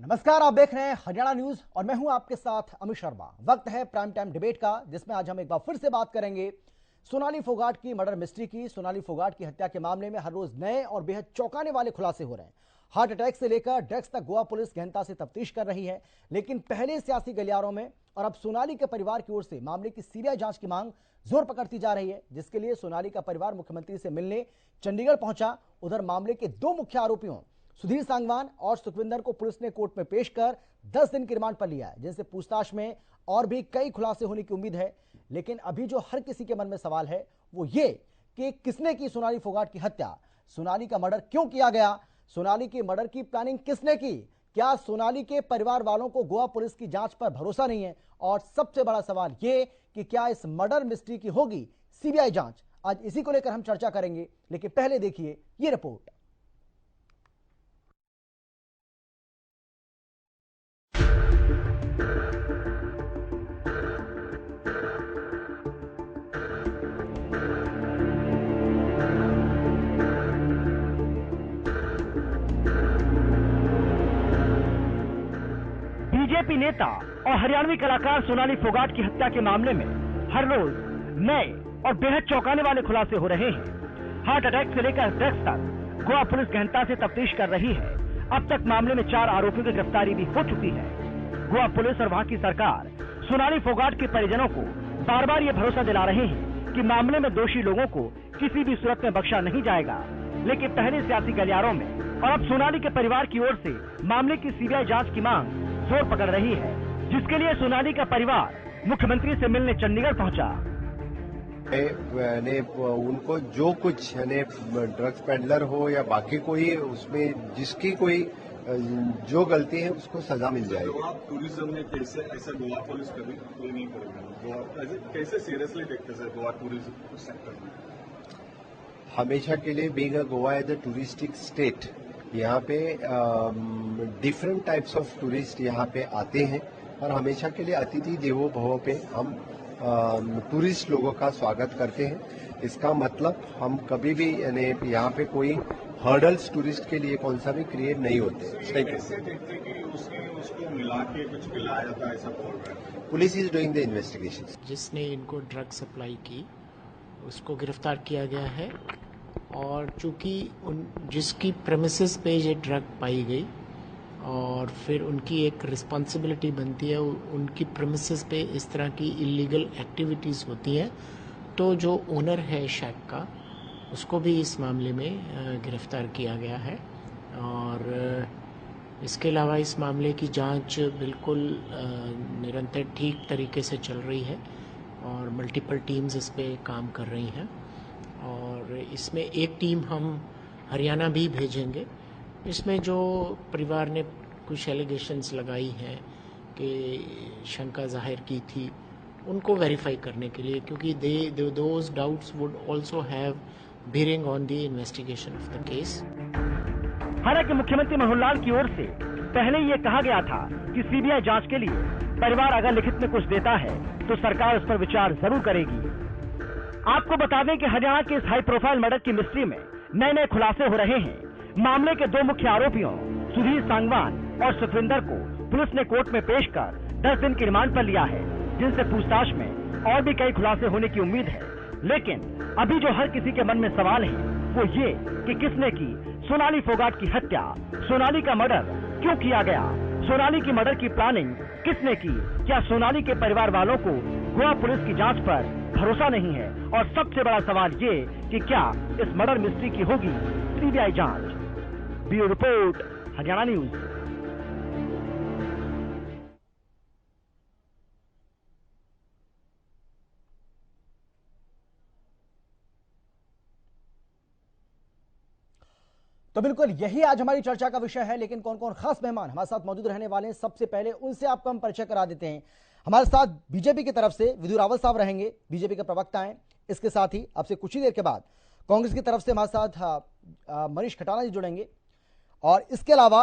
नमस्कार, आप देख रहे हैं हरियाणा न्यूज और मैं हूं आपके साथ अमित शर्मा। वक्त है प्राइम टाइम डिबेट का, जिसमें आज हम एक बार फिर से बात करेंगे सोनाली फोगाट की मर्डर मिस्ट्री की। सोनाली फोगाट की हत्या के मामले में हर रोज नए और बेहद चौंकाने वाले खुलासे हो रहे हैं। हार्ट अटैक से लेकर ड्रग्स तक गोवा पुलिस गहनता से तफ्तीश कर रही है, लेकिन पहले सियासी गलियारों में और अब सोनाली के परिवार की ओर से मामले की सीबीआई जांच की मांग जोर पकड़ती जा रही है, जिसके लिए सोनाली का परिवार मुख्यमंत्री से मिलने चंडीगढ़ पहुंचा। उधर मामले के दो मुख्य आरोपियों सुधीर सांगवान और सुखविंदर को पुलिस ने कोर्ट में पेश कर 10 दिन की रिमांड पर लिया है, जिनसे पूछताछ में और भी कई खुलासे होने की उम्मीद है। लेकिन अभी जो हर किसी के मन में सवाल है वो ये कि किसने की सोनाली फोगाट की हत्या, सोनाली का मर्डर क्यों किया गया, सोनाली की मर्डर की प्लानिंग किसने की, क्या सोनाली के परिवार वालों को गोवा पुलिस की जांच पर भरोसा नहीं है, और सबसे बड़ा सवाल ये कि क्या इस मर्डर मिस्ट्री की होगी सीबीआई जांच। आज इसी को लेकर हम चर्चा करेंगे, लेकिन पहले देखिए ये रिपोर्ट। बीजेपी नेता और हरियाणवी कलाकार सोनाली फोगाट की हत्या के मामले में हर रोज नए और बेहद चौंकाने वाले खुलासे हो रहे हैं। हार्ट अटैक से लेकर ड्रग्स तक गोवा पुलिस गहनता से तफ्तीश कर रही है। अब तक मामले में 4 आरोपियों की गिरफ्तारी भी हो चुकी है। गोवा पुलिस और वहां की सरकार सोनाली फोगाट के परिजनों को बार बार ये भरोसा दिला रहे हैं कि मामले में दोषी लोगों को किसी भी सूरत में बख्शा नहीं जाएगा। लेकिन पहले सियासी गलियारों में और अब सोनाली के परिवार की ओर से मामले की सीबीआई जांच की मांग जोर पकड़ रही है, जिसके लिए सोनाली का परिवार मुख्यमंत्री से मिलने चंडीगढ़ पहुंचा। उनको जो कुछ ड्रग्स पेडलर हो या बाकी कोई, उसमें जिसकी कोई जो गलती है उसको सजा मिल जाएगी। आप टूरिज्म में कैसे ऐसा गोवा पुलिस कभी ये नहीं करेगा, कैसे सीरियसली देखते हैं गोवा टूरिज्म सेक्टर में? हमेशा के लिए being Goa as a touristic state, यहाँ पे डिफरेंट टाइप्स ऑफ टूरिस्ट यहाँ पे आते हैं और हमेशा के लिए अतिथि देवो भव पे हम टूरिस्ट लोगों का स्वागत करते हैं। इसका मतलब हम कभी भी यहाँ पे कोई हर्डल्स टूरिस्ट के लिए कौन सा भी क्रिएट नहीं होते। कैसे देखते कि उसको मिला के कुछ पिलाया था, ऐसा बोल रहा है? Police is doing the investigation. जिसने इनको ड्रग सप्लाई की उसको गिरफ्तार किया गया है, और चूंकि जिसकी प्रेमिसेस पे ये ड्रग पाई गई और फिर उनकी एक रिस्पॉन्सिबिलिटी बनती है, उनकी प्रेमिसेस पे इस तरह की इलीगल एक्टिविटीज़ होती हैं, तो जो ओनर है शैक का उसको भी इस मामले में गिरफ्तार किया गया है। और इसके अलावा इस मामले की जांच बिल्कुल निरंतर ठीक तरीके से चल रही है और मल्टीपल टीम्स इस पे काम कर रही हैं, और इसमें एक टीम हम हरियाणा भी भेजेंगे। इसमें जो परिवार ने कुछ एलिगेशंस लगाई हैं कि शंका जाहिर की थी, उनको वेरीफाई करने के लिए, क्योंकि those doubts would also have bearing on the investigation of the case. हालांकि मुख्यमंत्री मनोहर लाल की ओर से पहले ये कहा गया था कि सीबीआई जांच के लिए परिवार अगर लिखित में कुछ देता है तो सरकार उस पर विचार जरूर करेगी। आपको बता दें कि हरियाणा के इस हाई प्रोफाइल मर्डर की मिस्ट्री में नए नए खुलासे हो रहे हैं। मामले के दो मुख्य आरोपियों सुधीर सांगवान और सुखविंदर को पुलिस ने कोर्ट में पेश कर 10 दिन की रिमांड पर लिया है, जिनसे पूछताछ में और भी कई खुलासे होने की उम्मीद है। लेकिन अभी जो हर किसी के मन में सवाल है वो ये कि किसने की सोनाली फोगाट की हत्या, सोनाली का मर्डर क्यों किया गया, सोनाली की मर्डर की प्लानिंग किसने की, क्या सोनाली के परिवार वालों को गोवा पुलिस की जांच पर भरोसा नहीं है, और सबसे बड़ा सवाल ये कि क्या इस मर्डर मिस्ट्री की होगी सीबीआई जांच। Bureau report, Haryana news. तो बिल्कुल यही आज हमारी चर्चा का विषय है, लेकिन कौन कौन खास मेहमान हमारे साथ मौजूद रहने वाले हैं, सबसे पहले उनसे आपको हम परिचय करा देते हैं। हमारे साथ बीजेपी की तरफ से विधु रावत साहब रहेंगे, बीजेपी के प्रवक्ता हैं। इसके साथ ही आपसे कुछ ही देर के बाद कांग्रेस की तरफ से हमारे साथ मनीष खटाना जी जुड़ेंगे, और इसके अलावा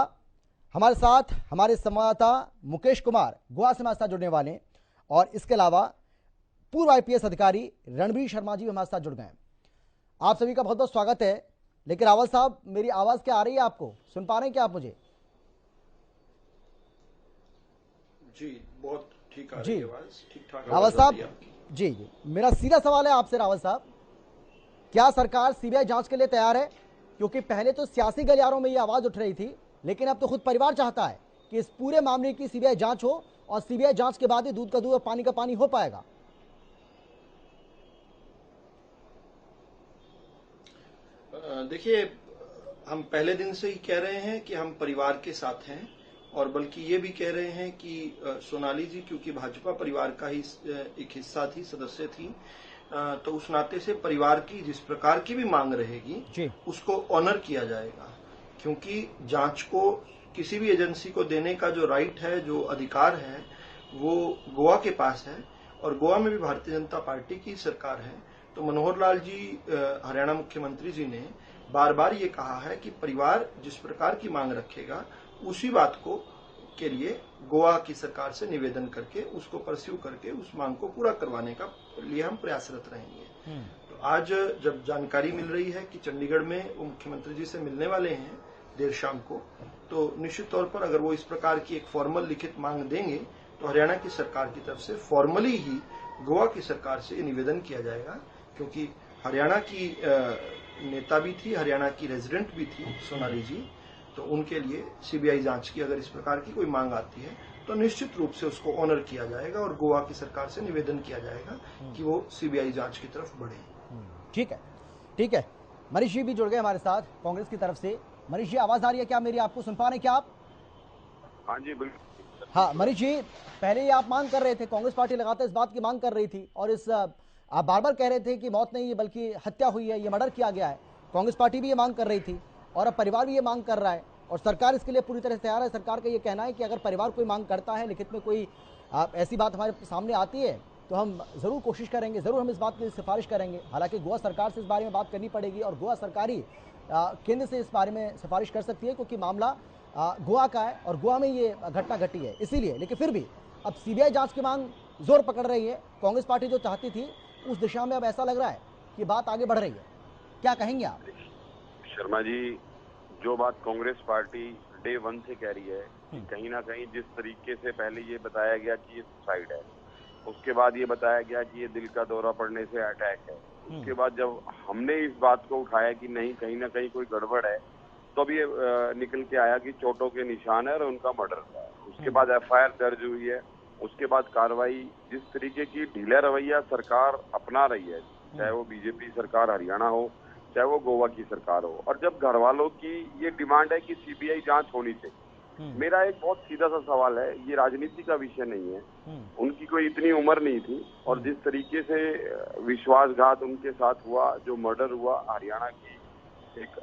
हमारे साथ हमारे संवाददाता मुकेश कुमार गोवा से हमारे साथ जुड़ने वाले हैं, और इसके अलावा पूर्व आईपीएस अधिकारी रणबीर शर्मा जी भी हमारे साथ जुड़ गए हैं। आप सभी का बहुत बहुत स्वागत है। लेकिन रावत साहब, मेरी आवाज क्या आ रही है आपको? सुन पा रहे हैं क्या आप मुझे? जी बहुत ठीक आ जी रही है आवाज, ठीक ठाक रावत आवाज आ साहब, रही है आपकी। जी जी मेरा सीधा सवाल है आपसे रावत साहब, क्या सरकार सीबीआई जांच के लिए तैयार है? क्योंकि पहले तो सियासी गलियारों में ये आवाज उठ रही थी, लेकिन अब तो खुद परिवार चाहता है कि इस पूरे मामले की सीबीआई जांच हो, और सीबीआई जांच के बाद ही दूध का दूध और पानी का पानी हो पाएगा। देखिए, हम पहले दिन से ही कह रहे हैं कि हम परिवार के साथ हैं, और बल्कि ये भी कह रहे हैं कि सोनाली जी क्योंकि भाजपा परिवार का ही एक हिस्सा थी, सदस्य थी, तो उस नाते से परिवार की जिस प्रकार की भी मांग रहेगी उसको ऑनर किया जाएगा, क्योंकि जांच को किसी भी एजेंसी को देने का जो राइट है, जो अधिकार है, वो गोवा के पास है, और गोवा में भी भारतीय जनता पार्टी की सरकार है। तो मनोहर लाल जी हरियाणा मुख्यमंत्री जी ने बार बार ये कहा है कि परिवार जिस प्रकार की मांग रखेगा उसी बात को के लिए गोवा की सरकार से निवेदन करके उसको परस्यू करके उस मांग को पूरा करवाने का लिए हम प्रयासरत रहेंगे। तो आज जब जानकारी मिल रही है कि चंडीगढ़ में वो मुख्यमंत्री जी से मिलने वाले हैं देर शाम को, तो निश्चित तौर पर अगर वो इस प्रकार की एक फॉर्मल लिखित मांग देंगे तो हरियाणा की सरकार की तरफ से फॉर्मली ही गोवा की सरकार से निवेदन किया जाएगा, क्योंकि हरियाणा की नेता भी थी, हरियाणा की रेजिडेंट भी थी सोनाली जी, तो उनके लिए सीबीआई जांच की अगर इस प्रकार की कोई मांग आती है तो निश्चित रूप से उसको ऑनर किया जाएगा और गोवा की सरकार से निवेदन किया जाएगा कि वो सीबीआई जांच की तरफ बढ़े। ठीक है, ठीक है। मनीष जी भी जुड़ गए हमारे साथ कांग्रेस की तरफ से। मनीष जी, आवाज आ रही है क्या मेरी? आपको सुन पा रहे हैं क्या आप? हाँ जी बिल्कुल। हाँ मनीष जी, पहले ही आप मांग कर रहे थे, कांग्रेस पार्टी लगातार इस बात की मांग कर रही थी, और इस आप बार बार कह रहे थे कि मौत नहीं है बल्कि हत्या हुई है, ये मर्डर किया गया है। कांग्रेस पार्टी भी ये मांग कर रही थी और अब परिवार भी ये मांग कर रहा है, और सरकार इसके लिए पूरी तरह से तैयार है। सरकार का ये कहना है कि अगर परिवार कोई मांग करता है, लिखित में कोई ऐसी बात हमारे सामने आती है तो हम ज़रूर कोशिश करेंगे, ज़रूर हम इस बात की सिफारिश करेंगे। हालांकि गोवा सरकार से इस बारे में बात करनी पड़ेगी और गोवा सरकार ही केंद्र से इस बारे में सिफारिश कर सकती है, क्योंकि मामला गोवा का है और गोवा में ये घटना घटी है, इसीलिए। लेकिन फिर भी अब सीबीआई जांच की मांग जोर पकड़ रही है। कांग्रेस पार्टी जो चाहती थी उस दिशा में अब ऐसा लग रहा है कि बात आगे बढ़ रही है। क्या कहेंगे आप? शर्मा जी, जो बात कांग्रेस पार्टी डे 1 से कह रही है कि कहीं ना कहीं जिस तरीके से पहले ये बताया गया कि ये सुसाइड है, उसके बाद ये बताया गया कि ये दिल का दौरा पड़ने से अटैक है, उसके बाद जब हमने इस बात को उठाया कि नहीं कहीं ना कहीं कोई गड़बड़ है, तो अब ये निकल के आया कि चोटों के निशान है और उनका मर्डर हुआ है। उसके बाद एफआईआर दर्ज हुई है, उसके बाद कार्रवाई, जिस तरीके की ढीला रवैया सरकार अपना रही है, चाहे वो बीजेपी सरकार हरियाणा हो चाहे वो गोवा की सरकार हो, और जब घर वालों की ये डिमांड है कि सीबीआई जांच होनी चाहिए, मेरा एक बहुत सीधा सा सवाल है, ये राजनीति का विषय नहीं है, उनकी कोई इतनी उम्र नहीं थी, और जिस तरीके से विश्वासघात उनके साथ हुआ, जो मर्डर हुआ, हरियाणा की एक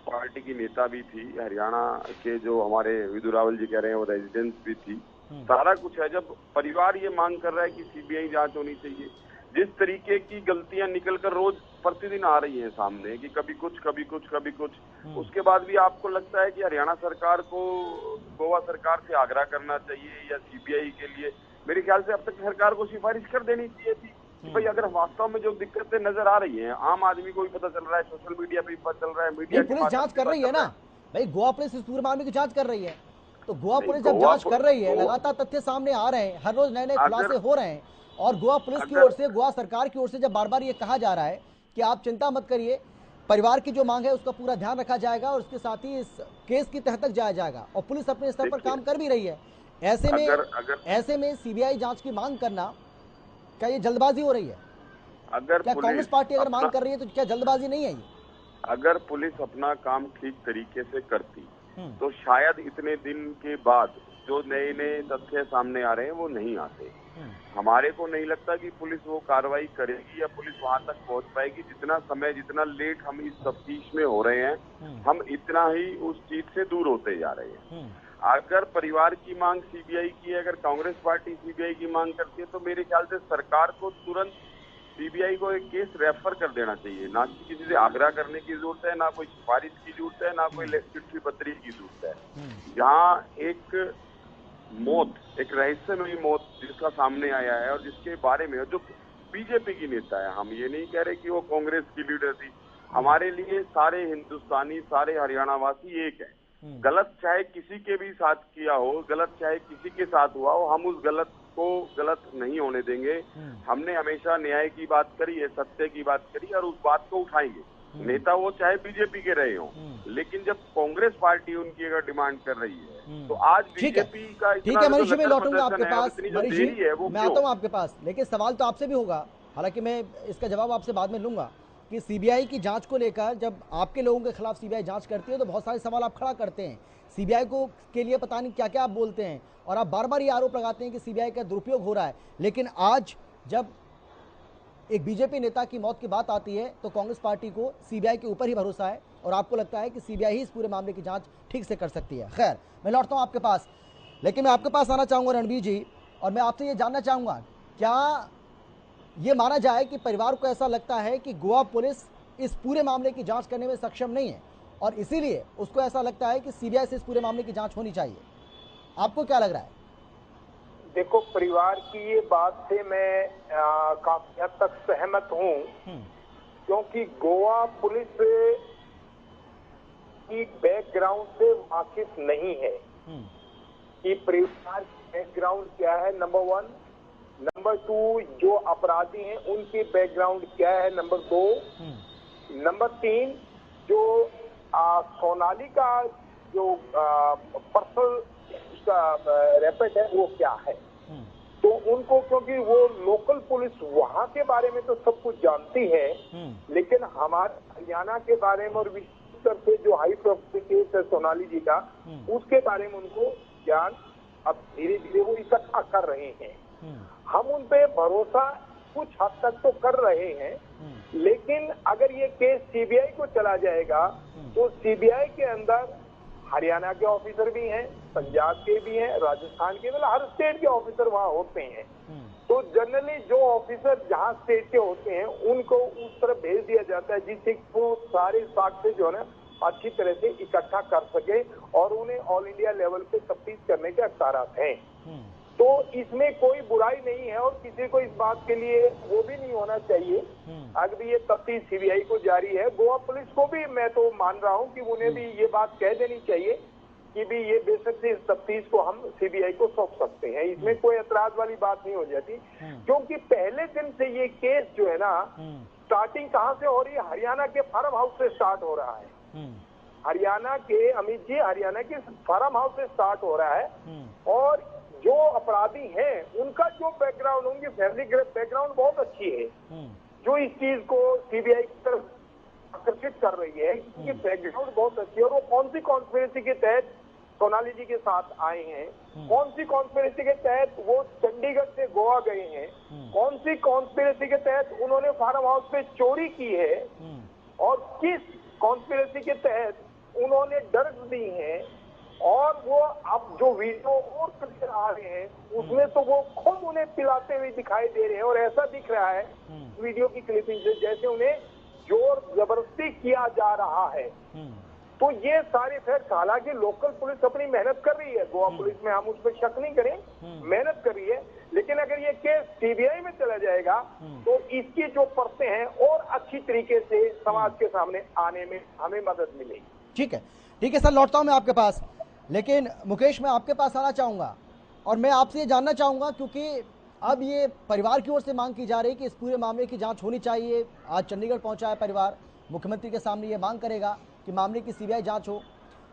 पार्टी की नेता भी थी, हरियाणा के जो हमारे विदु रावल जी कह रहे हैं वो रेजिडेंट भी थी, सारा कुछ है। जब परिवार ये मांग कर रहा है कि सीबीआई जांच होनी चाहिए, जिस तरीके की गलतियां निकलकर रोज प्रतिदिन आ रही हैं सामने कि कभी कुछ कभी कुछ कभी कुछ, उसके बाद भी आपको लगता है कि हरियाणा सरकार को गोवा सरकार से आग्रह करना चाहिए या सीबीआई के लिए, मेरे ख्याल से अब तक सरकार को सिफारिश कर देनी चाहिए थी कि भाई अगर वास्तव में जो दिक्कतें नजर आ रही हैं, आम आदमी को भी पता चल रहा है, सोशल मीडिया पे भी पता चल रहा है, मीडिया पुलिस जांच कर रही है ना भाई, गोवा पुलिस इस पूरे मामले की जांच कर रही है। तो गोवा पुलिस जब जांच कर रही है, लगातार तथ्य सामने आ रहे हैं, हर रोज नए नए खुलासे हो रहे हैं, और गोवा पुलिस की ओर से, गोवा सरकार की ओर से जब बार बार ये कहा जा रहा है कि आप चिंता मत करिए, परिवार की जो मांग है उसका पूरा ध्यान रखा जाएगा और उसके साथ ही इस केस की तह तक जाया जाएगा, और पुलिस अपने स्तर पर काम कर भी रही है, ऐसे में सीबीआई जांच की मांग करना, क्या ये जल्दबाजी हो रही है? क्या कांग्रेस पार्टी अगर मांग कर रही है तो क्या जल्दबाजी नहीं है ये? अगर पुलिस अपना काम ठीक तरीके से करती तो शायद इतने दिन के बाद जो नए नए तथ्य सामने आ रहे हैं वो नहीं आते। हमारे को नहीं लगता कि पुलिस वो कार्रवाई करेगी या पुलिस वहां तक पहुंच पाएगी। जितना समय, जितना लेट हम इस तफ्तीश में हो रहे हैं, हम इतना ही उस चीज से दूर होते जा रहे हैं। अगर परिवार की मांग सीबीआई की है, अगर कांग्रेस पार्टी सीबीआई की मांग करती है, तो मेरे ख्याल से सरकार को तुरंत सीबीआई को एक केस रेफर कर देना चाहिए, ना कि किसी से आग्रह करने की जरूरत है, ना कोई सिफारिश की जरूरत है, ना कोई चिट्ठी पत्री की जरूरत है। जहाँ एक मौत, एक रहस्यमयी मौत जिसका सामने आया है और जिसके बारे में जो बीजेपी की नेता है, हम ये नहीं कह रहे कि वो कांग्रेस की लीडर थी, हमारे लिए सारे हिंदुस्तानी, सारे हरियाणा वासी एक है गलत चाहे किसी के भी साथ किया हो, गलत चाहे किसी के साथ हुआ हो, हम उस गलत को गलत नहीं होने देंगे। हमने हमेशा न्याय की बात करी है, सत्य की बात करी और उस बात को उठाएंगे। नेता वो चाहे बीजेपी के रहे हो, लेकिन जब कांग्रेस पार्टी उनकी अगर डिमांड कर रही है तो आज बीजेपी का ठीक है मनीष जी, मैं लौटूंगा आपके पास। मनीष जी मैं आता हूँ आपके पास, लेकिन सवाल तो आपसे भी होगा, हालांकि मैं इसका जवाब आपसे बाद में लूंगा कि सीबीआई की जांच को लेकर जब आपके लोगों के खिलाफ सीबीआई जांच करती है तो बहुत सारे सवाल आप खड़ा करते हैं। सीबीआई को के लिए पता नहीं क्या क्या आप बोलते हैं और आप बार बार ये आरोप लगाते हैं कि सीबीआई का दुरुपयोग हो रहा है। लेकिन आज जब एक बीजेपी नेता की मौत की बात आती है तो कांग्रेस पार्टी को सीबीआई के ऊपर ही भरोसा है और आपको लगता है कि सीबीआई ही इस पूरे मामले की जांच ठीक से कर सकती है। खैर, मैं लौटता हूं आपके पास, लेकिन मैं आपके पास आना चाहूंगा रणबीर जी, और मैं आपसे ये जानना चाहूंगा, क्या ये माना जाए कि परिवार को ऐसा लगता है कि गोवा पुलिस इस पूरे मामले की जांच करने में सक्षम नहीं है और इसीलिए उसको ऐसा लगता है कि सीबीआई से इस पूरे मामले की जांच होनी चाहिए? आपको क्या लग रहा है? देखो, परिवार की ये बात से मैं काफी हद तक सहमत हूँ, क्योंकि गोवा पुलिस की बैकग्राउंड से वाकिफ नहीं है कि परिवार बैकग्राउंड क्या है, नंबर 1। नंबर 2, जो अपराधी हैं उनकी बैकग्राउंड क्या है, नंबर 2। नंबर 3, जो सोनाली का जो पर्सनल रेपेट है वो क्या है। तो उनको, क्योंकि वो लोकल पुलिस वहां के बारे में तो सब कुछ जानती है, लेकिन हमारे हरियाणा के बारे में और विशेषकर से जो हाई प्रोफाइल केस है सोनाली जी का, उसके बारे में उनको ज्ञान अब धीरे धीरे वो इकट्ठा कर रहे हैं। हम उन पे भरोसा कुछ हद तक तो कर रहे हैं, लेकिन अगर ये केस सीबीआई को चला जाएगा तो सीबीआई के अंदर हरियाणा के ऑफिसर भी हैं, पंजाब के भी हैं, राजस्थान के, मतलब हर स्टेट के ऑफिसर वहाँ होते हैं। तो जनरली जो ऑफिसर जहाँ स्टेट के होते हैं उनको उस तरफ भेज दिया जाता है जिससे वो सारे साक्ष्य जो है ना अच्छी तरह से इकट्ठा कर सके और उन्हें ऑल इंडिया लेवल पे तफ्तीश करने के अख्तियारात हैं। तो इसमें कोई बुराई नहीं है और किसी को इस बात के लिए वो भी नहीं होना चाहिए। अगर ये तफ्तीश सीबीआई को जारी है, गोवा पुलिस को भी मैं तो मान रहा हूँ कि उन्हें भी ये बात कह देनी चाहिए कि भी ये बेशक से इस तफ्तीश को हम सीबीआई को सौंप सकते हैं, इसमें कोई ऐतराज वाली बात नहीं हो जाती। क्योंकि पहले दिन से ये केस जो है ना, स्टार्टिंग कहाँ से हो रही है, हरियाणा के फार्म हाउस से स्टार्ट हो रहा है। हरियाणा के अमित जी, हरियाणा के फार्म हाउस से स्टार्ट हो रहा है और जो अपराधी हैं उनका जो बैकग्राउंड, उनकी फैमिली बैकग्राउंड बहुत अच्छी है, जो इस चीज को सीबीआई की तरफ आकर्षित कर रही है। उनकी बैकग्राउंड बहुत अच्छी है और वो कौन सी कॉन्स्पिरेसी के तहत सोनाली जी के साथ आए हैं, कौन सी कॉन्स्पिरेसी के तहत वो चंडीगढ़ से गोवा गए हैं, कौन सी कॉन्स्पिरेसी के तहत उन्होंने फार्म हाउस पे चोरी की है और किस कॉन्स्पिरेसी के तहत उन्होंने ड्रग्स दी हैं। और वो अब जो वीडियो और क्लियर आ रहे हैं उसमें तो वो खुद उन्हें पिलाते हुए दिखाई दे रहे हैं और ऐसा दिख रहा है वीडियो की क्लिपिंग से जैसे उन्हें जोर जबरदस्ती किया जा रहा है। तो ये सारे फैक्ट, हालांकि लोकल पुलिस अपनी मेहनत कर रही है, गोवा पुलिस में हम उस पर शक नहीं करें, मेहनत कर रही है, लेकिन अगर ये केस सीबीआई में चला जाएगा तो इसकी जो परतें हैं और अच्छी तरीके से समाज के सामने आने में हमें मदद मिलेगी। ठीक है सर, लौटता हूं मैं आपके पास, लेकिन मुकेश मैं आपके पास आना चाहूंगा और मैं आपसे ये जानना चाहूंगा, क्योंकि अब ये परिवार की ओर से मांग की जा रही है कि इस पूरे मामले की जांच होनी चाहिए। आज चंडीगढ़ पहुंचा है परिवार, मुख्यमंत्री के सामने ये मांग करेगा कि मामले की सीबीआई जांच हो।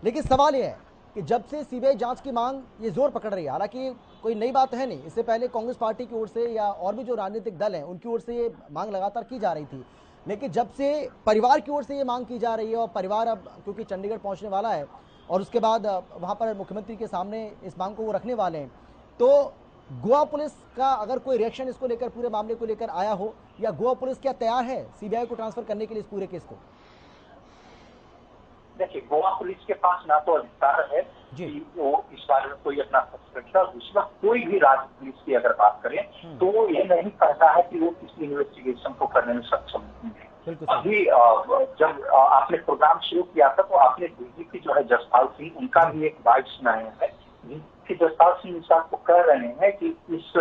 लेकिन सवाल ये है कि जब से सीबीआई जांच की मांग ये जोर पकड़ रही है, हालांकि कोई नई बात है नहीं, इससे पहले कांग्रेस पार्टी की ओर से या और भी जो राजनीतिक दल हैं उनकी ओर से ये मांग लगातार की जा रही थी, लेकिन जब से परिवार की ओर से ये मांग की जा रही है और परिवार अब क्योंकि चंडीगढ़ पहुँचने वाला है और उसके बाद वहाँ पर मुख्यमंत्री के सामने इस मांग को वो रखने वाले हैं, तो गोवा पुलिस का अगर कोई रिएक्शन इसको लेकर, पूरे मामले को लेकर आया हो, या गोवा पुलिस क्या तैयार है सीबीआई को ट्रांसफर करने के लिए इस पूरे केस को? देखिए, गोवा पुलिस के पास ना तो अधिकार है कि वो इस बारे में कोई अपना रखे और दूसरा कोई भी राज्य पुलिस की अगर बात करें तो वो ये नहीं कहता है कि वो किसी इन्वेस्टिगेशन को करने में सक्षम नहीं है। अभी जब आपने प्रोग्राम शुरू किया था तो आपने डीजीपी जो है जसपाल सिंह, उनका भी एक वाइस सुनाया है कि जसपाल सिंह इस बात को कह रहे हैं कि इस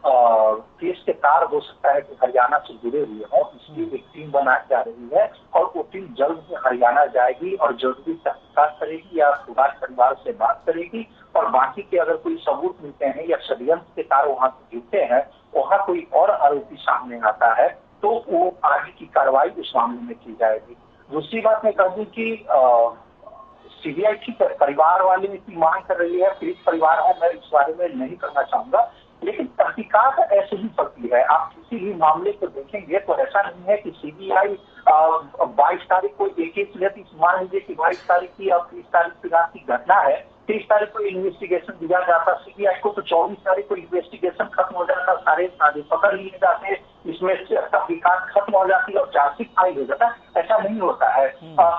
केस के तार हो सकता है कि हरियाणा से जुड़े हुए हों, इसकी एक टीम बनाई जा रही है और वो टीम जल्द ही हरियाणा जाएगी और जरूरी तहकीकात करेगी या फोगाट परिवार से बात करेगी और बाकी के अगर कोई सबूत मिलते हैं या षड्यंत्र के तार वहां जुड़ते हैं, वहां कोई और आरोपी सामने आता है तो वो आगे की कार्रवाई उस मामले में की जाएगी। दूसरी बात मैं कह दूं कि सीबीआई की परिवार वाले की मांग कर रही है, पीड़ित परिवार है, मैं इस बारे में नहीं करना चाहूंगा, लेकिन तहकीकात ऐसे ही चलती है। आप किसी भी मामले को देखेंगे तो ऐसा नहीं है कि सीबीआई 22 तारीख को एक लेती, मान लीजिए कि 22 तारीख की और 30 तारीख की रात की घटना है, 30 तारीख को इन्वेस्टिगेशन दिया जाता सीबीआई को, तो 24 तारीख को इन्वेस्टिगेशन खत्म हो जाता, सारे साधे पकड़ लिए जाते, इसमें तहकीकात खत्म हो जाती है और चार्जशीट फाइल हो जाता है। ऐसा नहीं होता है।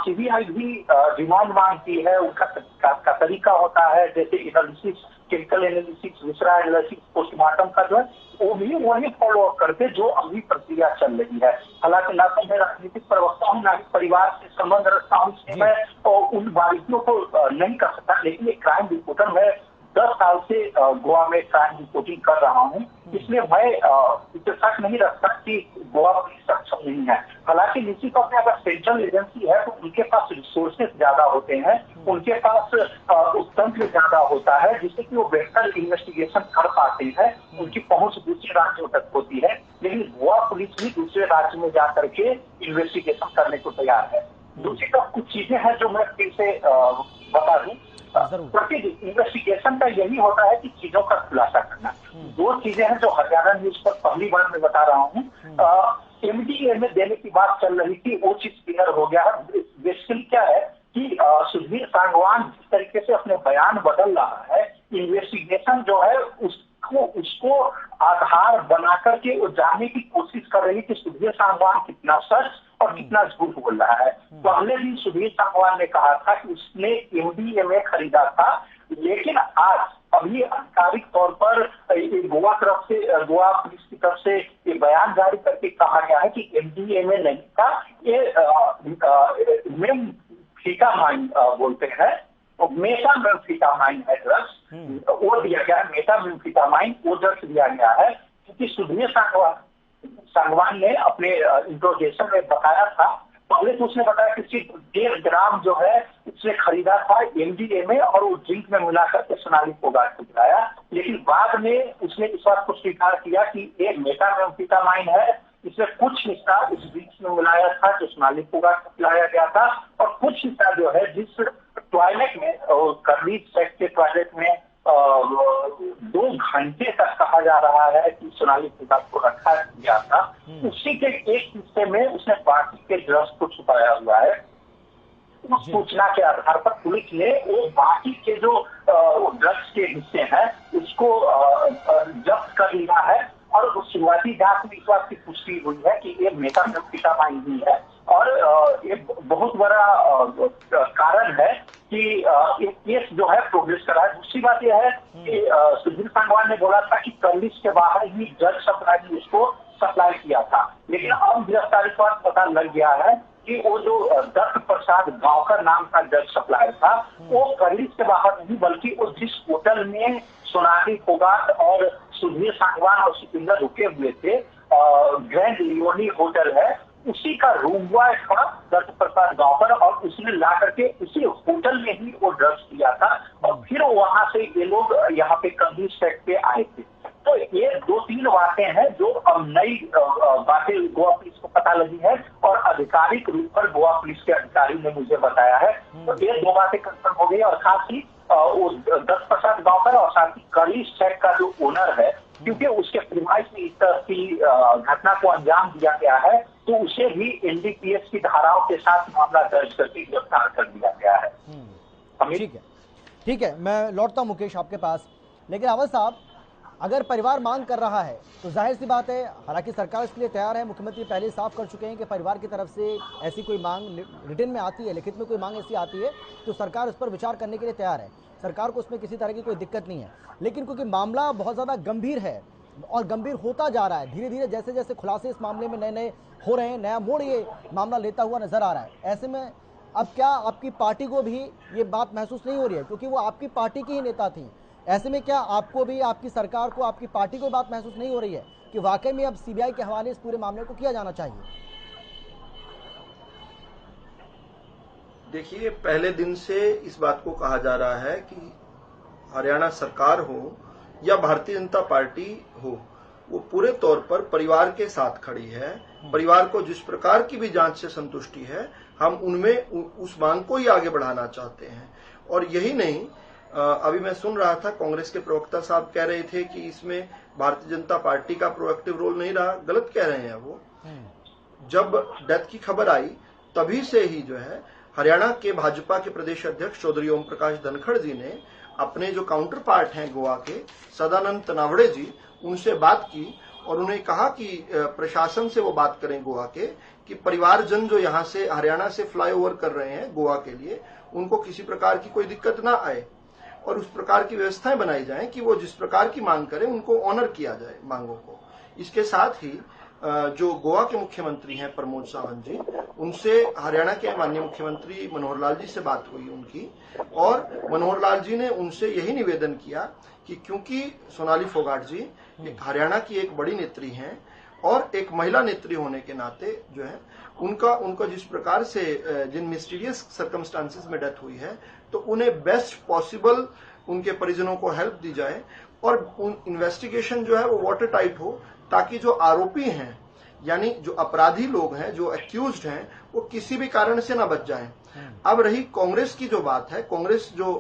सीबीआई भी रिमांड मांगती है, उनका तहकीकात का तरीका होता है, जैसे एनालिसिस, केमिकल एनालिसिस, दूसरा एनालिसिस, पोस्टमार्टम का जो है वो भी वही फॉलो अप करके जो अभी प्रक्रिया चल रही है। हालांकि ना तो मैं राजनीतिक प्रवक्ता हूँ, ना ही परिवार से संबंध रखता हूँ, मैं उन बारीकियों को नहीं कर सकता, लेकिन एक क्राइम रिपोर्टर, मैं 10 साल से गोवा में क्राइम रिपोर्टिंग कर रहा हूँ, इसलिए मैं शक नहीं रखता कि गोवा पुलिस सक्षम नहीं है। हालांकि निश्चित तौर पर अगर सेंट्रल एजेंसी है तो उनके पास रिसोर्सेज ज्यादा होते हैं, उनके पास तंत्र ज्यादा होता है, जिससे कि वो बेहतर इन्वेस्टिगेशन कर पाते हैं, उनकी पहुंच दूसरे राज्यों तक होती है। लेकिन गोवा पुलिस भी दूसरे राज्य में जा करके इन्वेस्टिगेशन करने को तैयार है। दूसरी तरफ कुछ चीजें हैं जो मैं फिर से बता दूं, इन्वेस्टिगेशन का यही होता है कि चीजों का खुलासा करना। 2 चीजें हैं जो हरियाणा न्यूज पर पहली बार मैं बता रहा हूँ। एमडीए में देने की बात चल रही थी, वो चीज क्लियर हो गया है। बेसिकली क्या है कि सुधीर सांगवान जिस तरीके से अपने बयान बदल रहा है, इन्वेस्टिगेशन जो है उसको आधार बना करके वो जानने की कोशिश कर रही है कि सुधीर सांगवान कितना सच और कितना झूठ बोल रहा है। पहले दिन सुधीर सांगवान ने कहा था कि उसने एमडीएमए खरीदा था, लेकिन आज अभी आधिकारिक तौर पर गोवा पुलिस की तरफ से ये बयान जारी करके कहा गया है कि एमडीएमए नहीं था, ये मेटाम्फेटामाइन बोलते हैं, मेटाम्फेटामाइन है ड्रग्स, वो दिया गया है, मेटाम्फेटामाइन वो ड्रग्स दिया गया है, क्योंकि सुधीर सांगवान ने अपने इंट्रोगेशन में बताया था, पहले तो उसने बताया कि सिर्फ 1.5 ग्राम जो है उसने खरीदा था एमडीएमए और वो ड्रिंक में मिलाकर के सोनाली फोगाट को पिलाया, लेकिन बाद में उसने इस बात को स्वीकार किया कि ये मेटाम्फेटामाइन है, इसमें कुछ हिस्सा उस ड्रिंक में मिलाया था जो सोनाली फोगाट को पिलाया गया था, और कुछ हिस्सा जो है जिस टॉयलेट में, करली सेक्ट के टॉयलेट में 2 घंटे तक कहा जा रहा है कि सोनाली फोगाट को रखा गया था, उसी के एक हिस्से में उसने बाकी के ड्रग्स को छुपाया हुआ है। उस सूचना के आधार पर पुलिस ने वो बाकी के जो ड्रग्स के हिस्से हैं उसको जब्त कर लिया है, और शुरुआती जांच में इस बात की पुष्टि हुई है कि ये मेटाम्फेटामाइन ही है, और ये बहुत बड़ा कारण है कि ये केस जो है प्रोग्रेस कर रहा है। दूसरी बात यह है कि सुधीर सांगवान ने बोला था कि कर्लिस के बाहर ही ड्रग सप्लाई ने उसको सप्लाई किया था, लेकिन अब गिरफ्तारी के बाद पता लग गया है कि वो जो दत्त प्रसाद गांवकर नाम का ड्रग सप्लायर था, वो कर्लिस के बाहर नहीं बल्कि वो जिस होटल में सोनाली फोगाट और सुधीर सांगवान और सुपिंदर रुके हुए थे, ग्रैंड लियोनी होटल है, उसी का रूम बॉय था दत्त प्रसाद गांवकर, और उसने ला करके उसी होटल में ही वो ड्रग्स दिया था, और फिर वहां से ये लोग यहाँ पे कर्ली सेट पे आए थे। तो ये 2-3 बातें हैं जो अब नई बातें गोवा पुलिस को पता लगी है, और आधिकारिक रूप पर गोवा पुलिस के अधिकारी ने मुझे बताया है। तो ये 2 बातें कंफर्म हो गई, और साथ ही वो दत्त प्रसाद गांवकर और साथ ही कर्ली सेट का जो ओनर है, क्योंकि उसके प्रीमाइस में इस तरह की घटना को अंजाम दिया गया है, तो उसे भी एनडीपीएस की धाराओं के साथ मामला दर्ज करके गिरफ्तार कर दिया गया है। ठीक है, मैं लौटता हूं मुकेश आपके पास, लेकिन अवध साहब, अगर परिवार मांग कर रहा है तो जाहिर सी बात है, हालांकि सरकार इसके लिए तैयार है, मुख्यमंत्री पहले साफ कर चुके हैं कि परिवार की तरफ से ऐसी कोई मांग रिटन में आती है, लिखित में कोई मांग ऐसी आती है तो सरकार उस पर विचार करने के लिए तैयार है, सरकार को उसमें किसी तरह की कोई दिक्कत नहीं है। लेकिन क्योंकि मामला बहुत ज़्यादा गंभीर है और गंभीर होता जा रहा है, धीरे धीरे जैसे जैसे खुलासे इस मामले में नए नए हो रहे हैं, नया मोड़ ये मामला लेता हुआ नजर आ रहा है, ऐसे में अब क्या आपकी पार्टी को भी ये बात महसूस नहीं हो रही है, क्योंकि वो आपकी पार्टी की ही नेता थी, ऐसे में क्या आपको भी, आपकी सरकार को, आपकी पार्टी को बात महसूस नहीं हो रही है कि वाकई में अब सीबीआई के हवाले इस पूरे मामले को किया जाना चाहिए? देखिए, पहले दिन से इस बात को कहा जा रहा है कि हरियाणा सरकार हो या भारतीय जनता पार्टी हो, वो पूरे तौर पर परिवार के साथ खड़ी है। परिवार को जिस प्रकार की भी जांच से संतुष्टि है, हम उनमें उस मांग को ही आगे बढ़ाना चाहते हैं। और यही नहीं, अभी मैं सुन रहा था कांग्रेस के प्रवक्ता साहब कह रहे थे कि इसमें भारतीय जनता पार्टी का प्रोएक्टिव रोल नहीं रहा। गलत कह रहे हैं वो। जब डेथ की खबर आई तभी से ही जो है हरियाणा के भाजपा के प्रदेश अध्यक्ष चौधरी ओम प्रकाश धनखड़ जी ने अपने जो काउंटर पार्ट हैं गोवा के, सदानंद तनावड़े जी, उनसे बात की और उन्हें कहा कि प्रशासन से वो बात करें गोवा के कि परिवारजन जो यहाँ से हरियाणा से फ्लाईओवर कर रहे हैं गोवा के लिए, उनको किसी प्रकार की कोई दिक्कत ना आए और उस प्रकार की व्यवस्थाएं बनाई जाएं कि वो जिस प्रकार की मांग करें उनको ऑनर किया जाए मांगों को। इसके साथ ही जो गोवा के मुख्यमंत्री हैं प्रमोद सावंत जी, उनसे हरियाणा के माननीय मुख्यमंत्री मनोहर लाल जी से बात हुई उनकी, और मनोहर लाल जी ने उनसे यही निवेदन किया कि क्योंकि सोनाली फोगाट जी एक हरियाणा की एक बड़ी नेत्री हैं और एक महिला नेत्री होने के नाते जो है उनका जिस प्रकार से जिन मिस्टीरियस सर्कमस्टांसेस में डेथ हुई है, तो उन्हें बेस्ट पॉसिबल उनके परिजनों को हेल्प दी जाए और उन इन्वेस्टिगेशन जो है वो वाटर टाइट हो, ताकि जो आरोपी हैं यानी जो अपराधी लोग हैं, जो एक्यूज्ड हैं, वो किसी भी कारण से ना बच जाएं। अब रही कांग्रेस की जो बात है, कांग्रेस जो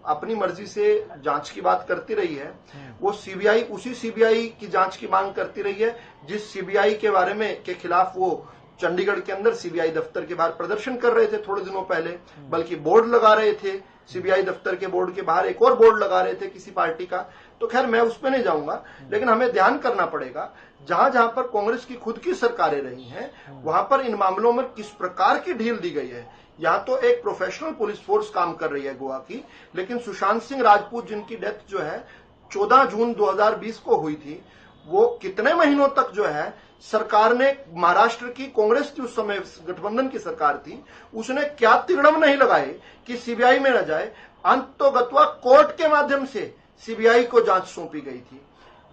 अपनी मर्जी से जांच की बात करती रही है, वो सीबीआई, उसी सीबीआई की जांच की मांग करती रही है जिस सीबीआई के बारे में के खिलाफ वो चंडीगढ़ के अंदर सीबीआई दफ्तर के बाहर प्रदर्शन कर रहे थे थोड़े दिनों पहले, बल्कि बोर्ड लगा रहे थे सीबीआई दफ्तर के बोर्ड के बाहर, एक और बोर्ड लगा रहे थे किसी पार्टी का। तो खैर मैं उस पर नहीं जाऊंगा, लेकिन हमें ध्यान करना पड़ेगा जहां जहां पर कांग्रेस की खुद की सरकारें रही हैं, वहां पर इन मामलों में किस प्रकार की ढील दी गई है। यहाँ तो एक प्रोफेशनल पुलिस फोर्स काम कर रही है गोवा की, लेकिन सुशांत सिंह राजपूत जिनकी डेथ जो है 14 जून 2020 को हुई थी, वो कितने महीनों तक जो है सरकार ने, महाराष्ट्र की कांग्रेस की उस समय गठबंधन की सरकार थी, उसने क्या तिगड़म नहीं लगाए कि सीबीआई में न जाए। अंततोगत्वा कोर्ट के माध्यम से सीबीआई को जांच सौंपी गई थी।